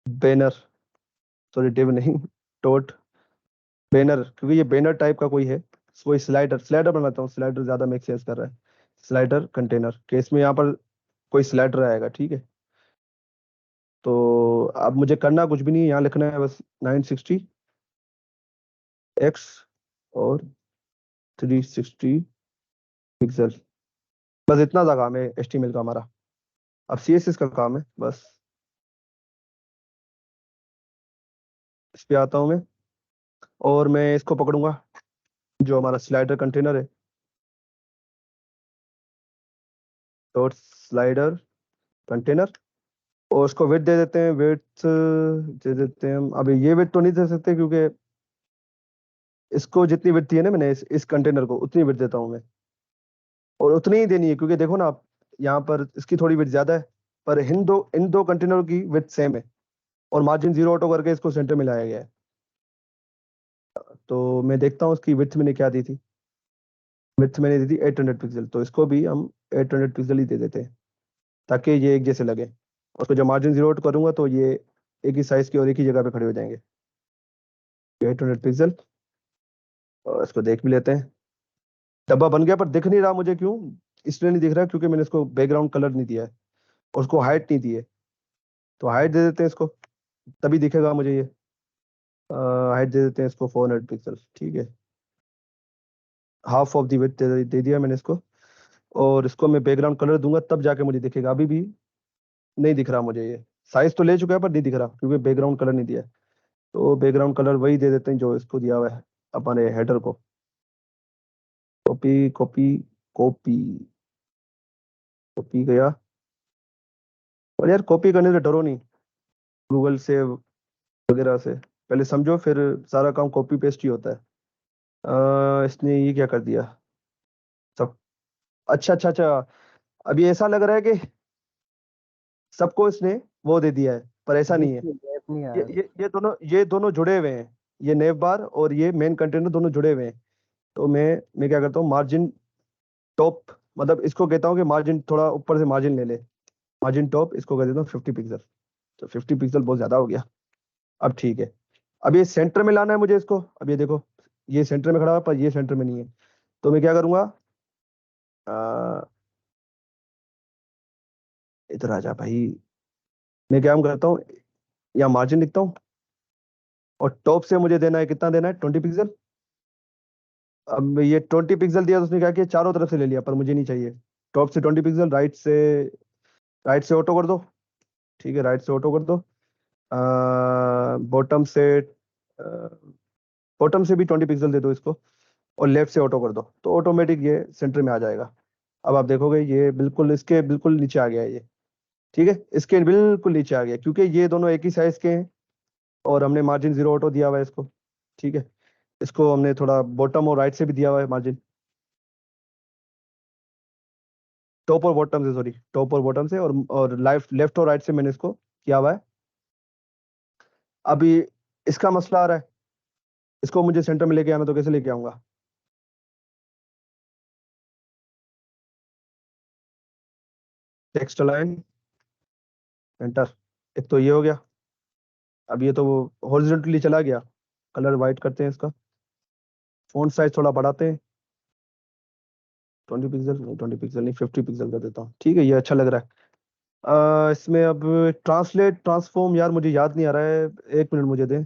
बैनर, सॉरी डिव नहीं, डॉट बैनर, क्योंकि ये बैनर टाइप का कोई है, कोई स्लाइडर, स्लाइडर बनाता हूँ, स्लाइडर ज्यादा मेक सेंस कर रहा है। स्लाइडर कंटेनर केस में यहाँ पर कोई स्लाइडर आएगा। ठीक है। तो अब मुझे करना कुछ भी नहीं है, यहाँ लिखना है बस 960 x और 360 पिक्सल, बस इतना सा काम है HTML का हमारा। अब CSS का काम है बस। इस पे आता हूँ मैं, और मैं इसको पकड़ूंगा, जो हमारा स्लाइडर कंटेनर है, डॉट स्लाइडर कंटेनर, और उसको विड्थ दे देते हैं, विड्थ दे देते हैं हम। अभी ये विड्थ तो नहीं दे सकते, क्योंकि इसको जितनी विड्थ दी है ना मैंने, इस कंटेनर को उतनी विड्थ देता हूँ मैं, और उतनी ही देनी है, क्योंकि देखो ना आप, यहाँ पर इसकी थोड़ी विड्थ ज्यादा है, पर इन दो कंटेनरों की विड्थ सेम है, और मार्जिन 0 ऑटो करके इसको सेंटर में लाया गया है। तो मैं देखता हूँ इसकी विड्थ मैंने क्या दी थी, विड्थ मैंने दी थी 800 पिक्सल, तो इसको भी हम 800 पिक्सल ही दे देते हैं, ताकि ये एक जैसे लगे। उसको जब मार्जिन 0 आउट करूंगा तो ये एक ही साइज की और एक ही जगह पे खड़े हो जाएंगे। 800 पिक्सल, और इसको देख भी लेते हैं। डब्बा बन गया, पर दिख नहीं रहा मुझे, क्यों? इसलिए नहीं दिख रहा क्योंकि मैंने इसको बैकग्राउंड कलर नहीं दिया है, और उसको हाइट नहीं दी है। तो हाइट दे देते हैं इसको, तभी दिखेगा मुझे ये। हाइट दे देते हैं इसको 400 पिक्सल। ठीक है, हाफ ऑफ दी विड्थ दे दिया मैंने इसको, और इसको मैं बैकग्राउंड कलर दूंगा, तब जाके मुझे दिखेगा। अभी भी नहीं दिख रहा मुझे ये, साइज तो ले चुका है पर नहीं दिख रहा, क्योंकि बैकग्राउंड कलर नहीं दिया है। तो बैकग्राउंड कलर वही दे देते हैं जो इसको दिया हुआ है, अपने हेडर को। कॉपी कॉपी कॉपी, कॉपी गया। और यार कॉपी करने से डरो नहीं, गूगल से वगैरह से, पहले समझो फिर सारा काम कॉपी पेस्ट ही होता है। इसने ये क्या कर दिया सब? अच्छा अच्छा अच्छा, अभी ऐसा लग रहा है कि सबको इसने वो दे दिया है, पर ऐसा नहीं है। गैप नहीं ये आया। ये दोनों जुड़े हुए हैं, ये नेव बार और ये मेन कंटेनर दोनों जुड़े हुए हैं। तो मैं क्या करता हूँ, मार्जिन टॉप, मतलब इसको कहता हूँ कि मार्जिन थोड़ा ऊपर से मार्जिन ले ले, मार्जिन टॉप इसको कर देता हूँ 50 पिक्सल। तो 50 पिक्सल बहुत ज्यादा हो गया। अब ठीक है, अब ये सेंटर में लाना है मुझे इसको। अब ये देखो, ये सेंटर में खड़ा है, पर ये सेंटर में नहीं है। तो मैं क्या करूंगा, आ, इधर आ जा भाई। मैं क्या करता हूँ, या मार्जिन लिखता हूँ, और टॉप से मुझे देना है, कितना देना है, 20 पिक्सल। अब ये 20 पिक्सल दिया तो उसने क्या किया, चारों तरफ से ले लिया, पर मुझे नहीं चाहिए। टॉप से 20 पिक्सल, राइट से ऑटो कर दो। ठीक है, राइट से ऑटो कर दो। बॉटम से बॉटम से भी 20 पिक्सल दे दो इसको, और लेफ्ट से ऑटो कर दो, तो ऑटोमेटिक ये सेंटर में आ जाएगा। अब आप देखोगे ये बिल्कुल इसके बिल्कुल नीचे आ गया है ये। ठीक है, इसके बिल्कुल नीचे आ गया, क्योंकि ये दोनों एक ही साइज के हैं, और हमने मार्जिन 0 ऑटो दिया हुआ है इसको। ठीक है, इसको हमने थोड़ा बॉटम और राइट से भी दिया हुआ है मार्जिन, टॉप और बॉटम से, सॉरी टॉप और बॉटम से, और लेफ्ट और राइट से मैंने इसको किया हुआ है। अभी इसका मसला आ रहा है, इसको मुझे सेंटर में लेके आना, तो कैसे लेके आऊंगा? Text align, enter. एक तो ये हो गया। अब ये तो हॉरिजॉन्टली चला गया। कलर वाइट करते हैं इसका, फॉन्ट साइज थोड़ा बढ़ाते हैं, 20 पिक्सल नहीं, 20 पिक्सल नहीं, 50 पिक्सल कर देता हूँ। ठीक है, ये अच्छा लग रहा है। इसमें अब ट्रांसलेट ट्रांसफॉर्म यार मुझे याद नहीं आ रहा है, 1 मिनट मुझे दे,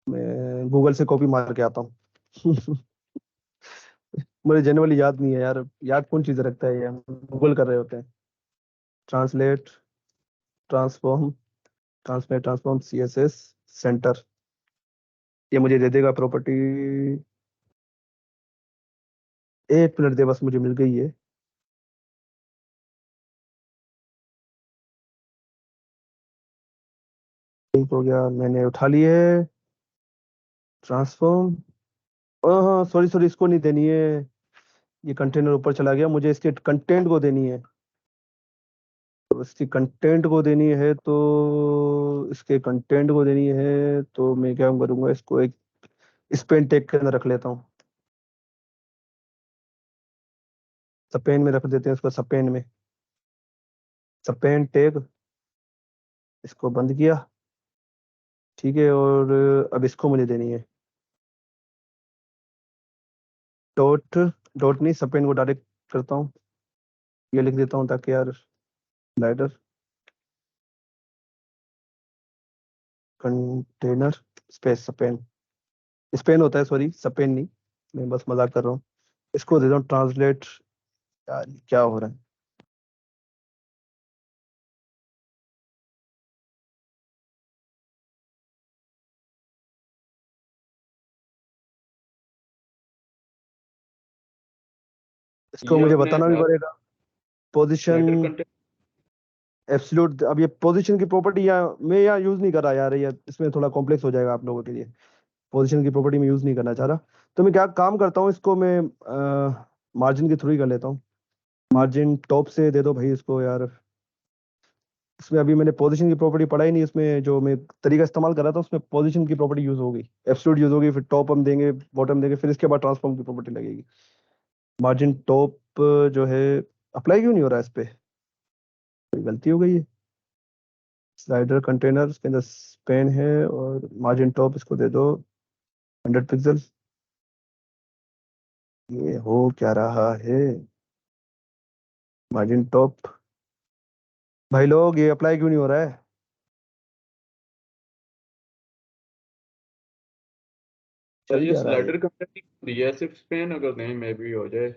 मैं गूगल से कॉपी मार के आता हूँ। मुझे जनरली याद नहीं है यार, याद कौन चीज़ रखता है, ये हम गूगल कर रहे होते हैं। Translate transform translate transform CSS centre, ये मुझे दे देगा प्रॉपर्टी। 1 मिनट दे बस, मुझे मिल गई है। ठीक हो गया, मैंने उठा ली है ट्रांसफॉर्म। हाँ सॉरी सॉरी, इसको नहीं देनी है, ये कंटेनर ऊपर चला गया, मुझे इसके कंटेंट को देनी है। तो इसकी कंटेंट को देनी है, तो इसके कंटेंट को देनी है, तो मैं क्या करूंगा, इसको एक स्पेन टैग के अंदर रख लेता हूँ। स्पेन में रख देते हैं इसको, स्पेन में, स्पेन टैग, इसको बंद किया। ठीक है, और अब इसको मुझे देनी है डॉट, डॉट नहीं, स्पेन को डायरेक्ट करता हूँ, ये लिख देता हूँ ताकि यार slider container space Spain, Spain होता है, सॉरी स्पेन नहीं, मैं बस मजाक कर रहा हूँ। इसको दे दो ट्रांसलेट, यार ये क्या हो रहा है। इसको ये मुझे अपने बताना भी पड़ेगा पोजीशन स्लाइडर कंटेंट एब्सोल्यूट। अब ये पोजीशन की प्रॉपर्टी या मैं यहाँ यूज नहीं कर रहा यार, ये इसमें थोड़ा कॉम्प्लेक्स हो जाएगा आप लोगों के लिए। पोजीशन की प्रॉपर्टी में यूज नहीं करना चाह रहा, तो मैं क्या काम करता हूँ, इसको मैं मार्जिन के थ्रू ही कर लेता हूँ। मार्जिन टॉप से दे दो भाई इसको यार। इसमें अभी मैंने पोजीशन की प्रॉपर्टी पढ़ा ही नहीं, इसमें जो मैं तरीका इस्तेमाल कर रहा था उसमें पोजीशन की प्रॉपर्टी यूज होगी, एब्सोल्यूट यूज होगी, फिर टॉप हम देंगे, बॉटम देंगे, फिर इसके बाद ट्रांसफॉर्म की प्रॉपर्टी लगेगी। मार्जिन टॉप जो है अप्लाई क्यों नहीं हो रहा है इस पे, कोई गलती हो गई है। स्लाइडर कंटेनर, इसके अंदर पेन है, और मार्जिन टॉप इसको दे दो 100 पिक्सल। ये हो क्या रहा है, मार्जिन टॉप, भाई लोग ये अप्लाई क्यों नहीं हो रहा है। सर, चल ये क्या रहा है ये। स्लाइडर कंटेंट दिया है, सिर्फ स्पेन अगर दें मे भी हो जाए।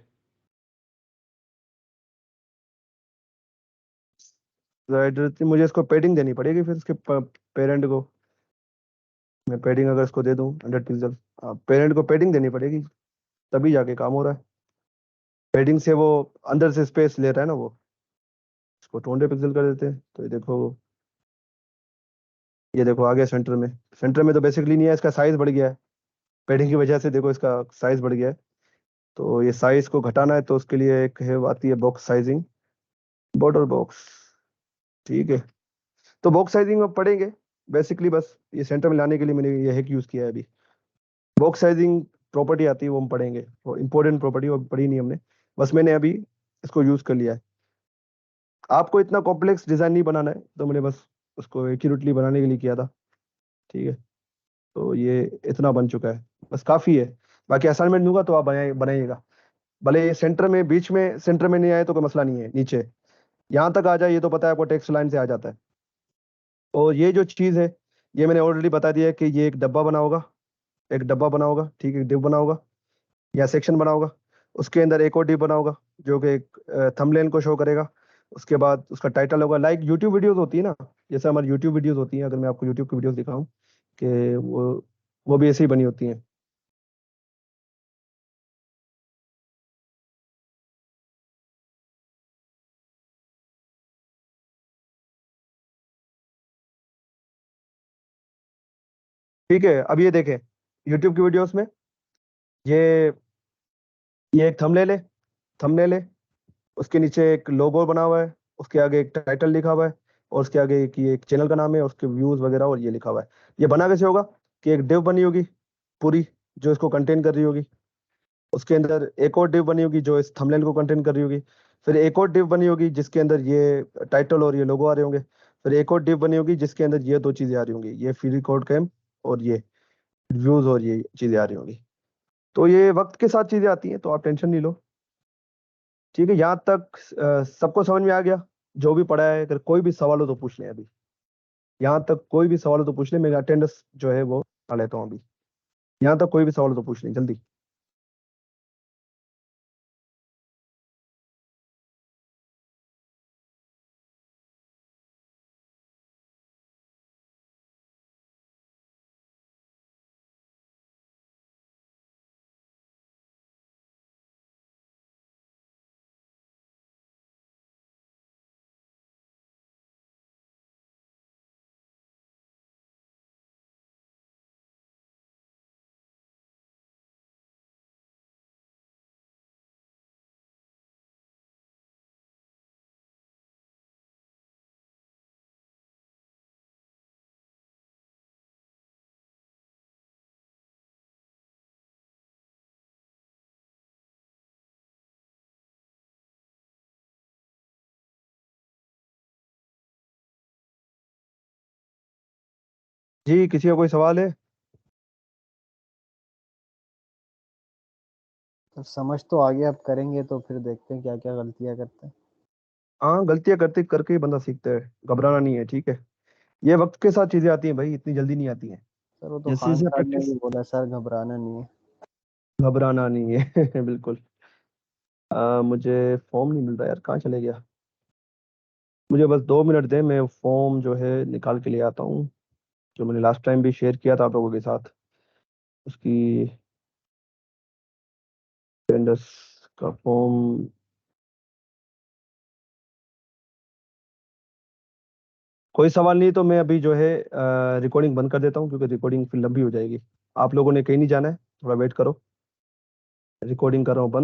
स्लाइडर मुझे इसको पेडिंग देनी पड़ेगी फिर इसके पेरेंट को, मैं पेडिंग अगर इसको दे दूं 100 पिक्सल, पेरेंट को पेडिंग देनी पड़ेगी, तभी जाके काम हो रहा है। पेडिंग से वो अंदर से स्पेस ले रहा है ना वो, इसको 200 पिक्सल कर देते हैं, तो ये देखो आ गया सेंटर में। सेंटर में तो बेसिकली नहीं है, इसका साइज बढ़ गया है पेडिंग की वजह से, देखो इसका साइज बढ़ गया है। तो ये साइज को घटाना है, तो उसके लिए एक है, आती है बॉक्स साइजिंग, बॉर्डर बॉक्स। ठीक है, तो बॉक्स साइजिंग में पढ़ेंगे बेसिकली, बस ये सेंटर में लाने के लिए मैंने ये हैक यूज किया है अभी। बॉक्स साइजिंग प्रॉपर्टी आती है, वो हम पढ़ेंगे, वो इंपॉर्टेंट प्रॉपर्टी, वो पढ़ी नहीं हमने, बस मैंने अभी इसको यूज कर लिया है। आपको इतना कॉम्प्लेक्स डिजाइन नहीं बनाना है, तो मैंने बस उसको एक्यूरेटली बनाने के लिए किया था। ठीक है, तो ये इतना बन चुका है, बस काफी है। बाकी असाइनमेंट दूंगा तो आप बनाइएगा, भले ये सेंटर में, बीच में सेंटर में नहीं आए तो कोई मसला नहीं है, नीचे यहाँ तक आ जाए, ये तो पता है आपको, टेक्स्ट लाइन से आ जाता है। और ये जो चीज़ है, ये मैंने ऑलरेडी बता दिया है कि ये एक डब्बा बना होगा, एक डब्बा बना होगा, ठीक है, डिव बना होगा या सेक्शन बना होगा। उसके अंदर एक और डिव बना होगा जो कि एक थंबनेल को शो करेगा। उसके बाद उसका टाइटल होगा, लाइक यूट्यूब वीडियोस होती है ना, जैसे हमारी यूट्यूब वीडियोस होती हैं, अगर मैं आपको यूट्यूब की वीडियोस दिखाऊं कि वो भी ऐसे ही बनी होती हैं। ठीक है, अब ये देखें यूट्यूब की वीडियोस में, ये ये एक थंबनेल है, थंबनेल है, उसके नीचे एक लोगो बना हुआ है, उसके आगे एक टाइटल लिखा हुआ है, और उसके आगे एक चैनल का नाम है, उसके व्यूज वगैरह, और ये लिखा हुआ है। ये बना कैसे होगा कि एक डिव बनी होगी पूरी, जो इसको कंटेन कर रही होगी। उसके अंदर एक और डिव बनी होगी जो इस थंबनेल को कंटेन कर रही होगी। फिर एक और डिव बनी होगी जिसके अंदर ये टाइटल और ये लोगो आ रहे होंगे। फिर एक और डिव बनी होगी जिसके अंदर ये दो चीजें आ रही होंगी, ये फ्री रिकॉर्ड कैम और ये व्यूज, और ये चीजें आ रही होंगी। तो ये वक्त के साथ चीजें आती हैं, तो आप टेंशन नहीं लो। ठीक है, यहाँ तक सबको समझ में आ गया। जो भी पढ़ा है, अगर कोई भी सवाल हो तो पूछ लें अभी। यहाँ तक कोई भी सवाल हो तो पूछ लें, मेरा अटेंडेंस जो है वो पढ़ लेता हूँ अभी। यहाँ तक कोई भी सवाल हो तो पूछ लें जल्दी। जी, किसी का कोई सवाल है? तो समझ तो आ गया, अब करेंगे तो फिर देखते हैं क्या क्या गलतियां करते हैं। हाँ, गलतियां करते करके ही बंदा सीखता है, घबराना नहीं है, ठीक है। ये वक्त के साथ चीजें आती हैं भाई, इतनी जल्दी नहीं आती हैं। सर वो तो जैसे खान जैसे साहब ने प्रैक्टिस, भी बोला सर घबराना नहीं है। घबराना नहीं है बिल्कुल। मुझे फॉर्म नहीं मिल रहा यार, कहाँ चले गया? मुझे बस 2 मिनट दें, मैं फॉर्म जो है निकाल के ले आता हूँ, जो मैंने लास्ट टाइम भी शेयर किया था आप लोगों के साथ, उसकी अटेंडेंस का फॉर्म। कोई सवाल नहीं तो मैं अभी जो है रिकॉर्डिंग बंद कर देता हूँ, क्योंकि रिकॉर्डिंग फिर लंबी हो जाएगी। आप लोगों ने कहीं नहीं जाना है, थोड़ा वेट करो। रिकॉर्डिंग कर रहा हूँ बंद।